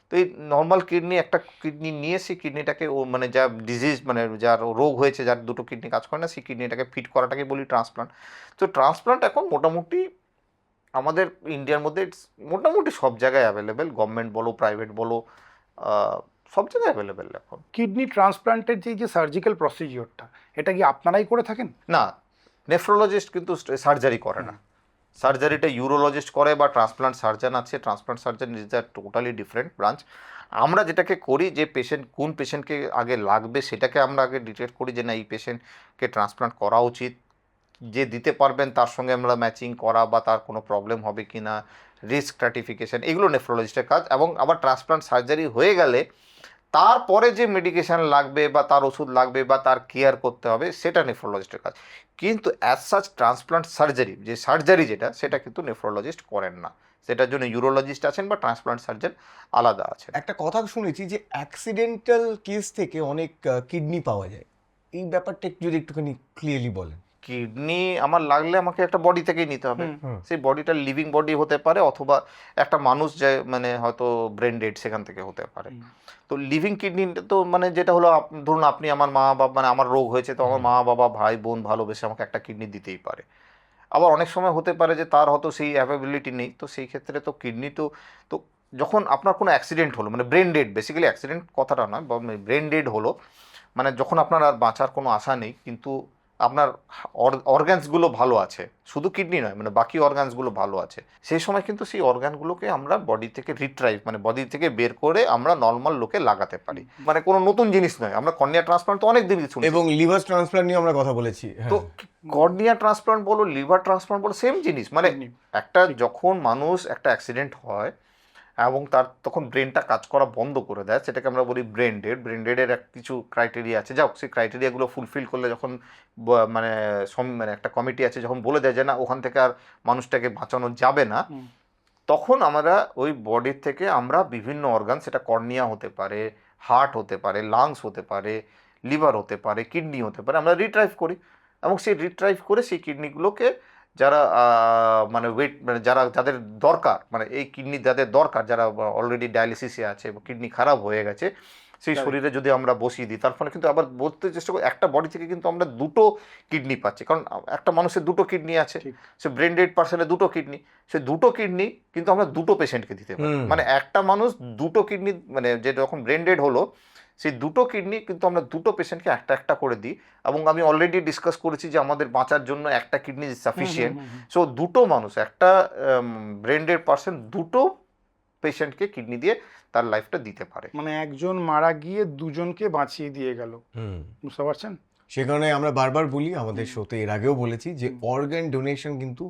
তো এই নর্মাল কিডনি, একটা কিডনি নিয়ে সেই কিডনিটাকে ও মানে যা ডিজিজ মানে যার রোগ হয়েছে, যার দুটো কিডনি কাজ করে না, সেই কিডনিটাকে ফিট করাটাকে বলি ট্রান্সপ্লান্ট। তো ট্রান্সপ্লান্ট এখন মোটামুটি আমাদের ইন্ডিয়ার মধ্যে মোটামুটি সব জায়গায় অ্যাভেলেবেল, গভর্নমেন্ট বলো প্রাইভেট বলো, সব জায়গায় অ্যাভেলেবেল এখন। কিডনি ট্রান্সপ্লান্টের যে সার্জিক্যাল প্রসিজিওরটা, এটা কি আপনারাই করে থাকেন? না, নেফ্রোলজিস্ট কিন্তু সার্জারি করে না, সার্জারিটা ইউরোলজিস্ট করে বা ট্রান্সপ্লান্ট সার্জন আছে। Transplant surgeon is the totally different branch. আমরা যেটাকে করি, যে কোন পেশেন্টকে আগে লাগবে সেটাকে আমরা আগে ডিটেক্ট করি, যে না এই পেশেন্টকে ট্রান্সপ্লান্ট করা উচিত, যে দিতে পারবেন তার সঙ্গে আমরা ম্যাচিং করা বা তার কোনো প্রবলেম হবে কি না, রিস্ক স্ট্র্যাটিফিকেশন, এগুলো নেফ্রোলজিস্টের কাজ। এবং আবার ট্রান্সপ্লান্ট সার্জারি হয়ে গেলে তারপরে যে মেডিকেশান লাগবে বা তার ওষুধ লাগবে বা তার কেয়ার করতে হবে, সেটা নেফ্রোলজিস্টের কাজ। কিন্তু অ্যাজ সাচ ট্রান্সপ্লান্ট সার্জারি, যে সার্জারি যেটা, সেটা কিন্তু নেফ্রোলজিস্ট করেন না, সেটার জন্য ইউরোলজিস্ট আছেন বা ট্রান্সপ্লান্ট সার্জন আলাদা আছেন। একটা কথা শুনেছি যে অ্যাক্সিডেন্টাল কেস থেকে অনেক কিডনি পাওয়া যায়, এই ব্যাপারটা একটু যদি একটুখানি ক্লিয়ারলি বলেন। কিডনি আমার লাগলে আমাকে একটা বডি থেকেই নিতে হবে, সেই বডিটা লিভিং বডি হতে পারে, অথবা একটা মানুষ যে মানে হয়তো ব্রেন ডেড, সেখান থেকে হতে পারে। তো লিভিং কিডনি তো মানে যেটা হলো, ধরুন আপনি আমার মা বাবা, মানে আমার রোগ হয়েছে, তো আমার মা বাবা ভাই বোন ভালোবেসে আমাকে একটা কিডনি দিতেই পারে। আবার অনেক সময় হতে পারে যে তার হয়তো সেই অ্যাভেবিলিটি নেই, তো সেই ক্ষেত্রে তো কিডনি তো যখন আপনার কোনো অ্যাক্সিডেন্ট হলো, মানে ব্রেন ডেড, বেসিক্যালি অ্যাক্সিডেন্ট কথাটা নয়, ব্রেন ডেড হলো, মানে যখন আপনার আর বাঁচার কোনো আশা নেই, কিন্তু আপনার অর্গানসগুলো ভালো আছে, শুধু কিডনি নয়, মানে বাকি অর্গানসগুলো ভালো আছে, সেই সময় কিন্তু সেই অর্গানগুলোকে আমরা বডি থেকে রিট্রাইভ, মানে বডি থেকে বের করে আমরা নর্মাল লোকে লাগাতে পারি। মানে কোনো নতুন জিনিস নয়, আমরা কর্নিয়া ট্রান্সপ্লান্ট তো অনেক দিন শুনি, এবং লিভার ট্রান্সপ্লান্ট নিয়ে আমরা কথা বলেছি। তো কর্নিয়া ট্রান্সপ্লান্ট বলো, লিভার ট্রান্সপ্লান্ট বলো, সেম জিনিস। মানে একটা যখন মানুষ একটা অ্যাক্সিডেন্ট হয় এবং তার তখন ব্রেনটা কাজ করা বন্ধ করে দেয়, সেটাকে আমরা বলি ব্রেন ডেড। ব্রেন ডেডের কিছু ক্রাইটেরিয়া আছে, যাও সেই ক্রাইটেরিয়াগুলো ফুলফিল করলে যখন মানে মানে একটা কমিটি আছে যখন বলে দেয় যে না ওখান থেকে আর মানুষটাকে বাঁচানো যাবে না, তখন আমরা ওই বডির থেকে আমরা বিভিন্ন অর্গান, সেটা কর্নিয়া হতে পারে, হার্ট হতে পারে, লাংস হতে পারে, লিভার হতে পারে, কিডনি হতে পারে, আমরা রিট্রাইভ করি। এবং সেই রিট্রাইভ করে সেই কিডনিগুলোকে যারা মানে মানে যাদের দরকার, মানে এই কিডনি যাদের দরকার, যারা অলরেডি ডায়ালিসিসে আছে বা কিডনি খারাপ হয়ে গেছে, সেই শরীরে যদি আমরা বসিয়ে দিই, তার ফলে কিন্তু আবার বলতে চেষ্টা করি একটা বডি থেকে কিন্তু আমরা দুটো কিডনি পাচ্ছি। কারণ একটা মানুষের দুটো কিডনি আছে, সে ব্রেন ডেড পার্সনের দুটো কিডনি, সে দুটো কিডনি কিন্তু আমরা দুটো পেশেন্টকে দিতে পারি। মানে একটা মানুষ দুটো কিডনি, মানে যে যখন ব্রেন ডেড হলো, সেই দুটো কিডনি কিন্তু আমরা দুটো পেশেন্টকে একটা একটা করে দিই। এবং আমি অলরেডি ডিসকাস করেছি যে আমাদের বাঁচার জন্য একটা কিডনি সাফিসিয়েন্ট। সো দুটো মানুষ, একটা ব্রেন ডেড পার্সন দুটো পেশেন্টকে কিডনি দিয়ে তার লাইফটা দিতে পারে। মানে একজন মারা গিয়ে দুজনকে বাঁচিয়ে দিয়ে গেল, বুঝতে পারছেন? সে কারণে আমরা বারবার বলি, আমাদের শোতে এর আগেও বলেছি, যে অর্গান ডোনেশন কিন্তু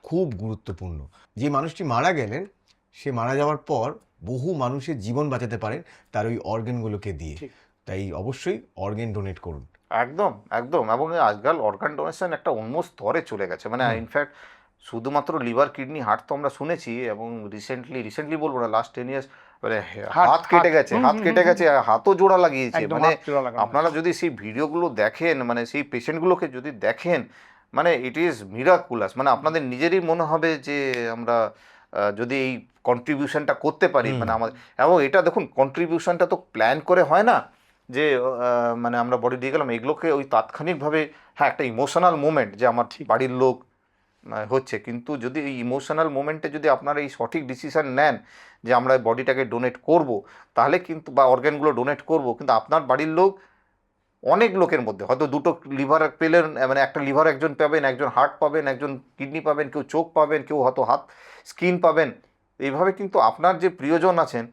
খুব গুরুত্বপূর্ণ। যে মানুষটি মারা গেলেন সে মারা যাওয়ার পর বহু মানুষের জীবন বাঁচাতে পারেন তার ওই অর্গানগুলোকে দিয়ে। ঠিক। তাই অবশ্যই অর্গান ডোনেট করুন। একদম একদম। এবং আজকাল অর্গান ডোনেশন একটা অন্য স্তরে চলে গেছে, মানে ইনফ্যাক্ট শুধুমাত্র লিভার, কিডনি, হার্ট তো আমরা শুনেছি, এবং রিসেন্টলি বলবো না, লাস্ট 10 years মানে হাত কেটে গেছে, হাত কেটে গেছে, হাতও জোড়া লাগিয়েছে। একদম, মানে হাত জোড়া লাগানো আপনারা যদি সেই ভিডিওগুলো দেখেন, মানে সেই পেশেন্টগুলোকে যদি দেখেন, মানে ইট ইজ মিরাকুলাস। মানে আপনাদের নিজেরই মনে হবে যে আমরা যদি এই কন্ট্রিবিউশনটা করতে পারি, মানে আমাদের, এবং এটা দেখুন কন্ট্রিবিউশনটা তো প্ল্যান করে হয় না যে মানে আমরা বডি দিয়ে গেলাম, এগুলোকে ওই তাৎক্ষণিকভাবে, হ্যাঁ একটা ইমোশনাল মোমেন্ট যে আমার বাড়ির লোক হচ্ছে, কিন্তু যদি এই ইমোশনাল মোমেন্টে যদি আপনারা এই সঠিক ডিসিশন নেন যে আমরা বডিটাকে ডোনেট করব, তাহলে কিন্তু, বা অর্গ্যানগুলো ডোনেট করব, কিন্তু আপনার বাড়ির লোক অনেক লোকের মধ্যে হয়তো দুটো লিভার পেলেন, মানে একটা লিভার একজন পাবেন, একজন হার্ট পাবেন, একজন কিডনি পাবেন, কেউ চোখ পাবেন, কেউ হয়তো হাত স্কিন পাবেন। এইভাবে কিন্তু আপনার যে প্রিয়জন আছেন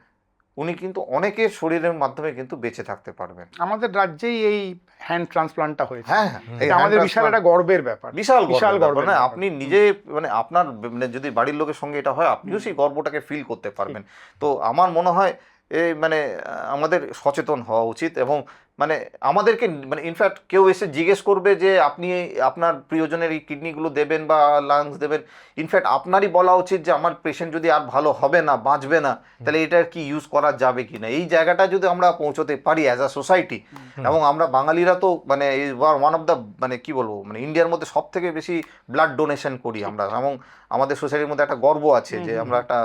উনি কিন্তু অনেকের শরীরের মাধ্যমে কিন্তু বেঁচে থাকতে পারবেন। আমাদের রাজ্যেই এই হ্যান্ড ট্রান্সপ্লান্টটা হয়েছে। হ্যাঁ হ্যাঁ, এই আমাদের hand বিশাল transplant- একটা গর্বের ব্যাপার, বিশাল গর্বের গর্বের মানে ব্যাপার। আপনি নিজে, মানে আপনার মানে যদি বাড়ির লোকের সঙ্গে এটা হয়, আপনিও সেই গর্বটাকে ফিল করতে পারবেন। তো আমার মনে হয় এই মানে আমাদের সচেতন হওয়া উচিত, এবং মানে আমাদেরকে, মানে ইনফ্যাক্ট কেউ এসে জিজ্ঞেস করবে যে আপনি আপনার প্রিয়জনের এই কিডনিগুলো দেবেন বা লাংস দেবেন, ইনফ্যাক্ট আপনারই বলা উচিত যে আমার পেশেন্ট যদি আর ভালো হবে না, বাঁচবে না, তাহলে এটার কি ইউজ করা যাবে কি না। এই জায়গাটা যদি আমরা পৌঁছতে পারি অ্যাজ আ সোসাইটি, এবং আমরা বাঙালিরা তো মানে ওয়ান অফ দ্য, মানে কি বলবো, মানে ইন্ডিয়ার মধ্যে সব থেকে বেশি ব্লাড ডোনেশন করি আমরা, এবং আমাদের সোসাইটির মধ্যে একটা গর্ব আছে যে আমরা একটা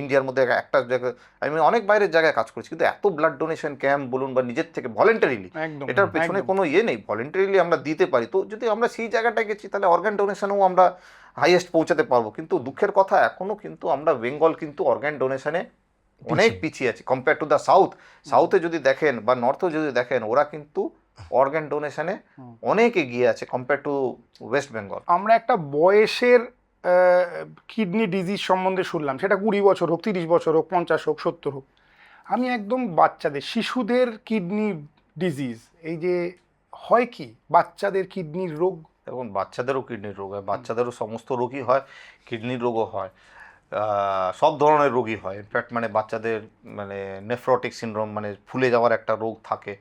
ইন্ডিয়ার মধ্যে একটা জায়গায়, আমি অনেক বাইরের জায়গায় কাজ করছি, কিন্তু এত ব্লাড ডোনেশন ক্যাম্প বলুন বা নিজের থেকে ভলেন্টারিলি, একদম, এটার পেছনে একদম। কোনো ইয়ে নেই, ভলেন্টারিলি আমরা দিতে পারি। তো যদি আমরা সেই জায়গাটায় গেছি, তাহলে অর্গান ডোনেশনেও আমরা হাইয়েস্ট পৌঁছাতে পারবো। কিন্তু দুঃখের কথা, এখনো কিন্তু আমরা বেঙ্গল কিন্তু অর্গান ডোনেশনে অনেক পিছিয়ে আছি কম্পেয়ার টু দ্য সাউথ। সাউথে যদি দেখেন বা নর্থে যদি দেখেন, ওরা কিন্তু অর্গান ডোনেশনে অনেক এগিয়ে আছে কম্পেয়ার টু ওয়েস্ট বেঙ্গল। আমরা একটা বয়সের কিডনি ডিজিজ সম্বন্ধে শুনলাম, সেটা 20 বছর হোক, 30 বছর হোক, 50 হোক, 70 হোক। আমি একদম বাচ্চাদের, শিশুদের কিডনি ডিজিজ, এই যে হয় কি বাচ্চাদের কিডনির রোগ, এখন বাচ্চাদেরও কিডনির রোগ হয়, বাচ্চাদেরও সমস্ত রোগই হয়, কিডনির রোগও হয়, সব ধরনের রোগই হয়। ইনফ্যাক্ট মানে বাচ্চাদের মানে নেফ্রোটিক সিনড্রোম, মানে ফুলে যাওয়ার একটা রোগ থাকে,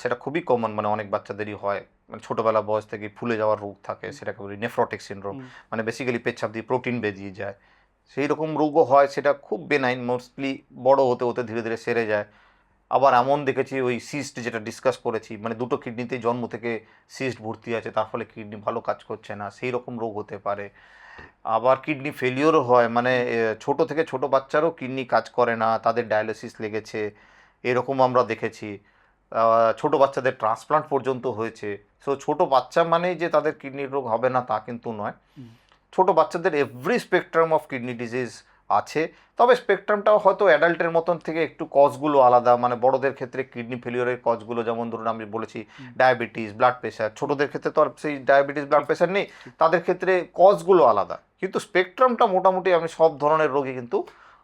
সেটা খুবই কমন, মানে অনেক বাচ্চাদেরই হয়, মানে ছোটোবেলা বয়স থেকে ফুলে যাওয়ার রোগ থাকে, সেটাকে বলি নেফ্রোটিক সিনড্রোম। মানে বেসিক্যালি পেচ্ছাপ দিয়ে প্রোটিন বেরিয়ে যায়, সেই রকম রোগও হয়। সেটা খুব বেনাইন, মোস্টলি বড় হতে হতে ধীরে ধীরে সেরে যায়। আবার এমন দেখেছি ওই সিস্ট, যেটা ডিসকাস করেছি, মানে দুটো কিডনিতে জন্ম থেকে সিস্ট ভর্তি আছে, তার ফলে কিডনি ভালো কাজ করছে না, সেই রকম রোগ হতে পারে। আবার কিডনি ফেলিওরও হয়, মানে ছোট থেকে ছোট বাচ্চারও কিডনি কাজ করে না, তাদের ডায়ালিসিস লেগেছে, এরকম আমরা দেখেছি। ছোট বাচ্চাদের ট্রান্সপ্লান্ট পর্যন্ত হয়েছে। সো ছোট বাচ্চা মানেই যে তাদের কিডনির রোগ হবে না তা কিন্তু নয়। ছোট বাচ্চাদের every spectrum of kidney disease আছে, তবে স্পেকট্রামটাও হয়তো অ্যাডাল্টের মতন থেকে একটু কজগুলো আলাদা। মানে বড়দের ক্ষেত্রে কিডনি ফেলিওরের কজগুলো, যেমন ধরুন আমি বলেছি ডায়াবেটিস, ব্লাড প্রেশার, ছোটদের ক্ষেত্রে তো আর সেই ডায়াবেটিস ব্লাড প্রেশার নেই, তাদের ক্ষেত্রে কজগুলো আলাদা, কিন্তু স্পেকট্রামটা মোটামুটি আমি সব ধরনের রোগী কিন্তু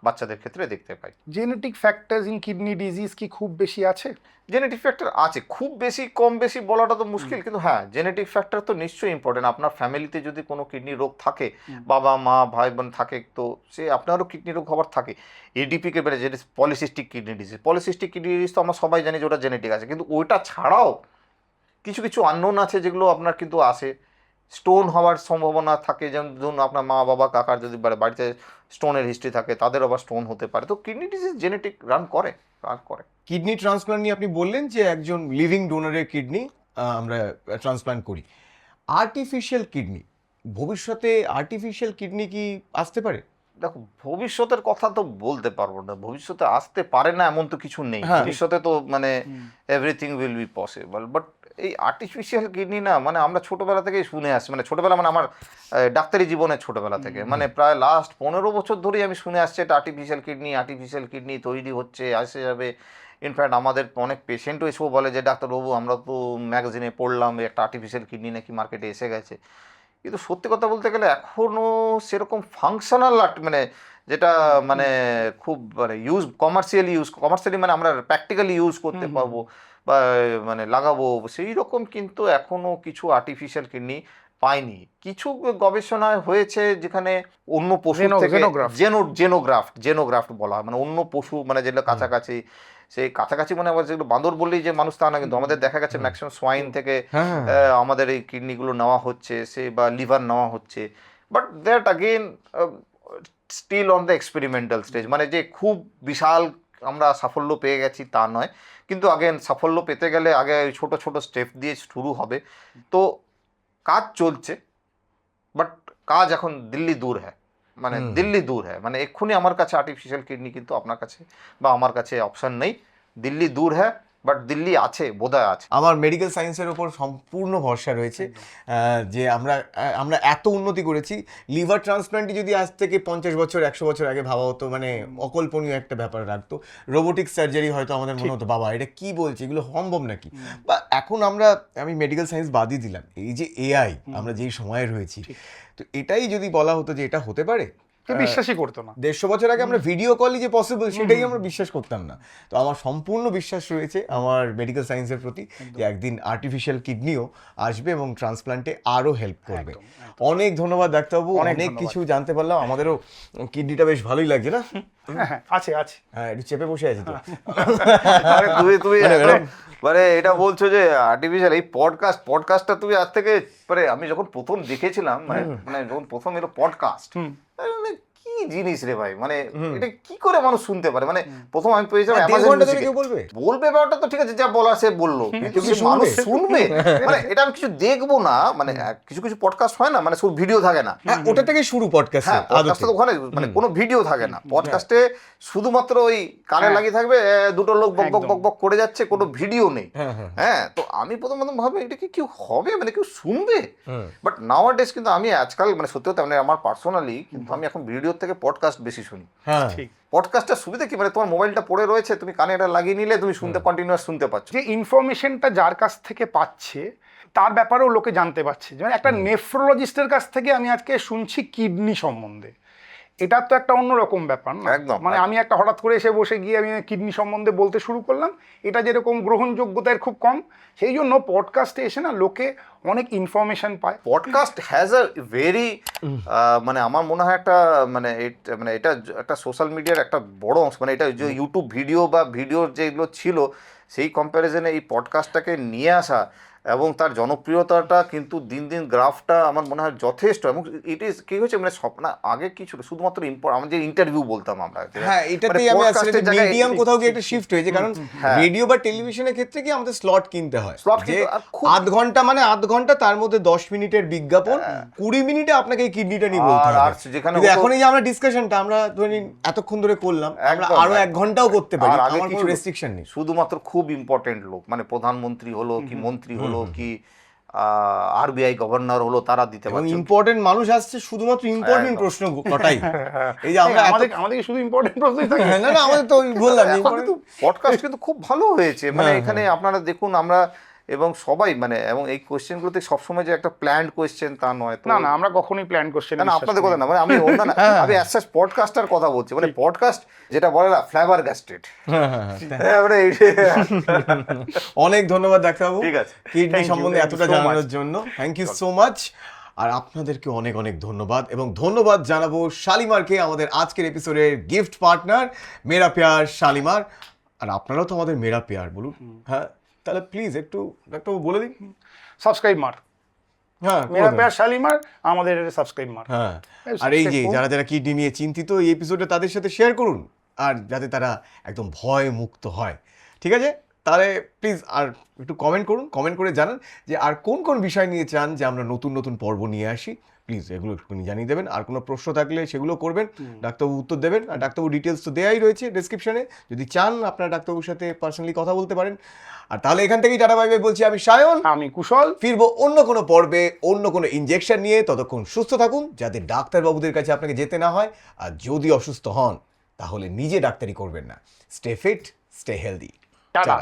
বাচ্চাদের ক্ষেত্রে দেখতে পাই। Genetic factors in kidney disease কি খুব বেশি আছে? জেনেটিক ফ্যাক্টর আছে, খুব বেশি কম বেশি বলাটা তো মুশকিল, কিন্তু হ্যাঁ জেনেটিক ফ্যাক্টর তো নিশ্চয়ই ইম্পর্টেন্ট। আপনার ফ্যামিলিতে যদি কোনো কিডনি রোগ থাকে, বাবা মা ভাই বোন থাকে, তো সে আপনারও কিডনি রোগ হবার থাকে। এডিপিকে বেড়ে, যেটা polycystic kidney disease, polycystic kidney disease তো আমরা সবাই জানি যে ওটা জেনেটিক আছে, কিন্তু ওইটা ছাড়াও কিছু কিছু আননোন আছে যেগুলো আপনার কিন্তু আসে। স্টোন হওয়ার সম্ভাবনা থাকে, যেমন ধরুন আপনার মা বাবা কাকার যদি বাড়িতে স্টোনের হিস্ট্রি থাকে, তাদের আবার স্টোন হতে পারে। তো কিডনি ডিজিজ জেনেটিক রান করে। কিডনি ট্রান্সপ্লান্ট নিয়ে আপনি বললেন যে একজন লিভিং ডোনারের কিডনি আমরা ট্রান্সপ্লান্ট করি। আর্টিফিশিয়াল কিডনি, ভবিষ্যতে আর্টিফিশিয়াল কিডনি কি আসতে পারে? দেখো, ভবিষ্যতের কথা তো বলতে পারবো না, ভবিষ্যতে আসতে পারে না এমন তো কিছু নেই। হ্যাঁ। ভবিষ্যতে তো মানে everything will be possible, but এই আর্টিফিশিয়াল কিডনি না, মানে আমরা ছোটবেলা থেকেই শুনে আসছি, মানে ছোটবেলা মানে আমার ডাক্তারি জীবনে ছোটবেলা থেকে, মানে প্রায় লাস্ট 15 বছর ধরেই আমি শুনে আসছি এটা আর্টিফিশিয়াল কিডনি তৈরি হচ্ছে, আসে যাবে। ইনফ্যাক্ট আমাদের অনেক পেশেন্টও এসেও বলে যে ডাক্তারবাবু আমরা তো ম্যাগাজিনে পড়লাম একটা আর্টিফিশিয়াল কিডনি নাকি মার্কেটে এসে গেছে। কিন্তু সত্যি কথা বলতে গেলে এখনও সেরকম ফাংশনাল মানে যেটা মানে খুব মানে কমার্শিয়ালি মানে আমরা প্র্যাকটিক্যালি ইউজ করতে পারবো বা মানে লাগাবো, সেই রকম কিন্তু এখনও কিছু আর্টিফিশিয়াল কিডনি পাইনি। কিছু গবেষণা হয়েছে যেখানে অন্য পশু থেকে Xenograft. জেনোগ্রাফট বলা হয়, মানে অন্য পশু, মানে যেগুলো কাছাকাছি, সেই কাছাকাছি মানে আবার যেগুলো বাঁদর বললেই যে মানুষ তা না, কিন্তু আমাদের দেখা গেছে ম্যাক্সিমাম সোয়াইন থেকে আমাদের এই কিডনিগুলো নেওয়া হচ্ছে, সে বা লিভার নেওয়া হচ্ছে, but that again still on the experimental stage, মানে যে খুব বিশাল আমরা সাফল্য পেয়ে গেছি তা নয়, কিন্তু আগেন সাফল্য পেতে গেলে আগে ছোট ছোট স্টেপ দিয়ে শুরু হবে। তো কাজ চলছে, বাট কাজ এখন দিল্লি দূর হ্যাঁ, মানে দিল্লি দূর হ্যাঁ, মানে এক্ষুনি আমার কাছে আর্টিফিশিয়াল কিডনি কিন্তু আপনার কাছে বা আমার কাছে অপশন নেই, দিল্লি দূর হ্যাঁ, বাট দিল্লি আছে, বোধহয় আছে। আমার মেডিকেল সায়েন্সের উপর সম্পূর্ণ ভরসা রয়েছে যে আমরা এত উন্নতি করেছি। লিভার ট্রান্সপ্লান্টই যদি আজ থেকে 50 বছর 100 বছর আগে ভাবা হতো, মানে অকল্পনীয় একটা ব্যাপার রাখতো। রোবোটিক সার্জারি হয়তো আমাদের মনে হতো বাবা এটা কি বলছে, এগুলো সম্ভব নাকি। বা এখন আমি মেডিকেল সায়েন্স বাদই দিলাম, এই যে এআই আমরা যেই সময়ে রয়েছি, তো এটাই যদি বলা হতো যে এটা হতে পারে, বিশ্বাসই করতো না। 150 বছর আগে আমরা ভিডিও কলই যে পসিবল সেটাই আমরা বিশ্বাস করতাম না। তো আমার সম্পূর্ণ বিশ্বাস রয়েছে আমার মেডিকেল সায়েন্সের প্রতি যে একদিন আর্টিফিশিয়াল কিডনিও আসবে এবং ট্রান্সপ্লান্টে আরও হেল্প করবে। অনেক ধন্যবাদ ডাক্তারবাবু, অনেক কিছু জানতে পারলাম। আমাদেরও কিডনিটা বেশ ভালোই লাগছে না? হ্যাঁ আছে আছে, হ্যাঁ একটু চেপে বসে আছে তো। তুমি মানে এটা বলছো যে আর্টিফিশিয়াল এই পডকাস্টটা তুমি আজ থেকে, মানে আমি যখন প্রথম দেখেছিলাম, মানে যখন প্রথম এলো পডকাস্ট, কি জিনিস রে ভাই, মানে এটা কি করে মানুষ শুনতে পারে, মানে প্রথম আমি পেয়েছিলাম অ্যামাজন মিউজিকে। বলবে ব্যাপারটা তো ঠিক আছে, যা বলা সে বললো, কিন্তু মানুষ শুনবে, মানে এটা আমি কিছু দেখবো না, মানে কিছু কিছু পডকাস্ট হয় না, মানে শুধু ভিডিও থাকে না, ওটা থেকে শুরু পডকাস্ট। হ্যাঁ পডকাস্টে ওখানে মানে কোনো ভিডিও থাকে না, পডকাস্টে শুধুমাত্র ওই কানে লাগিয়ে থাকবে, দুটো লোক বক বক বক বক করে যাচ্ছে, কোনো ভিডিও নেই। হ্যাঁ, তো আমি প্রথম ভাবে এটা কি কেউ হবে, মানে কেউ শুনবে, বাট নাওয়াডেজ কিন্তু আমি আজকাল মানে সত্যি কথা মানে আমার পার্সোনালি কিন্তু আমি এখন ভিডিও থেকে পডকাস্ট বেশি শুনি। ঠিক। পডকাস্টটা সুবিধা কি, মানে তোমার মোবাইলটা পড়ে রয়েছে, তুমি কানে এটা লাগিয়ে নিলে তুমি কন্টিনিউয়াস শুনতে পাচ্ছ। যে ইনফরমেশনটা যার কাছ থেকে পাচ্ছে তার ব্যাপারেও লোকে জানতে পারছে। যেমন একটা নেফ্রোলজিস্টের কাছ থেকে আমি আজকে শুনছি কিডনি সম্বন্ধে, এটা তো একটা অন্যরকম ব্যাপার না? একদম। মানে আমি একটা হঠাৎ করে এসে বসে গিয়ে আমি কিডনি সম্বন্ধে বলতে শুরু করলাম, এটা যেরকম গ্রহণযোগ্যতার খুব কম, সেই জন্য পডকাস্টে এসে না লোকে অনেক ইনফরমেশন পায়। পডকাস্ট হ্যাজ আ ভেরি মানে আমার মনে হয় একটা মানে এটা একটা সোশ্যাল মিডিয়ার একটা বড় অংশ, মানে এটা যে ইউটিউব ভিডিও বা ভিডিওর যেগুলো ছিল সেই কম্প্যারিজনে এই পডকাস্টটাকে নিয়ে আসা এবং তার জনপ্রিয়তাটা কিন্তু দিন দিন গ্রাফটা আমার মনে হয় যথেষ্ট। এবং ইট ইজ কি হয়েছে মানে স্বপ্ন আগে কি ছিল, শুধুমাত্র আমরা যে ইন্টারভিউ বলতাম আমরা, হ্যাঁ এটাতেই আমি আসলে মিডিয়াম কোথাও গিয়ে একটা শিফট হয়েছে, কারণ রেডিও বা টেলিভিশনের ক্ষেত্রে কি আমাদের স্লট কিনতে হয়, যে আধ ঘন্টা মানে আধ ঘন্টা, তার মধ্যে 10 মিনিটের বিজ্ঞাপন, 20 মিনিটে আপনাকে এই কিডনিটা নিয়ে বলতে হবে। কিন্তু এখন এই যে আমরা ডিসকাশনটা আমরা এতক্ষণ ধরে করলাম, আমরা আরো 1 ঘন্টাও করতে পারি, আমার কোনো রেস্ট্রিকশন নেই। শুধুমাত্র খুব ইম্পর্টেন্ট লোক, মানে প্রধানমন্ত্রী হলো কি মন্ত্রী হলো কি আরবিআই গভর্নর হলো, তারা দিতে পারছে। ইম্পর্টেন্ট মানুষ আসছে শুধুমাত্র ইম্পর্টেন্ট প্রশ্ন কটাই। এই যে আমাদের শুধু ইম্পর্টেন্ট প্রশ্নই থাকে না না, আমাদের তো বললাম কিন্তু পডকাস্ট কিন্তু খুব ভালো হয়েছে, মানে এখানে আপনারা দেখুন আমরা এবং সবাই মানে, এবং এই কোশ্চেনগুলোতে সবসময় যে একটা প্ল্যান্ড কোশ্চেন তা নয় তো, না না আমরা কখনোই প্ল্যান কোশ্চেন না আপনাদের কথা না, মানে আমি অন্য না, আমি অ্যাজ পডকাস্টার কথা বলছি, মানে পডকাস্ট যেটা বলে না ফ্লেভার গাস্টেড। অনেক ধন্যবাদ ডাক্তারবাবু, ঠিক আছে, কিডনি সম্বন্ধে এতটা জানানোর জন্য, থ্যাংক ইউ সো মাচ। আর আপনাদেরকে অনেক অনেক ধন্যবাদ, এবং ধন্যবাদ জানাবো শালিমারকে, আমাদের আজকের এপিসোডের গিফট পার্টনার, মেরা প্যার শালিমার। আর আপনারাও তো আমাদের মেরা প্যার বলুন, হ্যাঁ তাহলে প্লিজ একটু ডাক্তারবাবু বলে দিন। সাবস্ক্রাইব মার, হ্যাঁ মেরা প্যার শালিমার, আমাদের সাবস্ক্রাইব মার। হ্যাঁ, আর এই যে যারা যারা কিডনি নিয়ে চিন্তিত, এই এপিসোডে তাদের সাথে শেয়ার করুন, আর যাতে তারা একদম ভয় মুক্ত হয়। ঠিক আছে, তাহলে প্লিজ আর একটু কমেন্ট করুন, কমেন্ট করে জানান যে আর কোন কোন বিষয় নিয়ে চান যে আমরা নতুন নতুন পর্ব নিয়ে আসি। প্লিজ এগুলো একটুখানি জানিয়ে দেবেন, আর কোনো প্রশ্ন থাকলে সেগুলো করবেন, ডাক্তারবাবু উত্তর দেবেন। আর ডাক্তারবাবু ডিটেলস তো দেওয়াই রয়েছে ডেসক্রিপশনে, যদি চান আপনারা ডাক্তারবাবুর সাথে পার্সোনালি কথা বলতে পারেন। আর তাহলে এখান থেকেই টাটা বাই বাই বলছি, আমি সায়ন, আমি কুশল, ফিরবো অন্য কোনো পর্বে অন্য কোনো ইনজেকশন নিয়ে। ততক্ষণ সুস্থ থাকুন, যাতে ডাক্তারবাবুদের কাছে আপনাকে যেতে না হয়, আর যদি অসুস্থ হন তাহলে নিজে ডাক্তারি করবেন না। Stay fit, stay healthy, tata.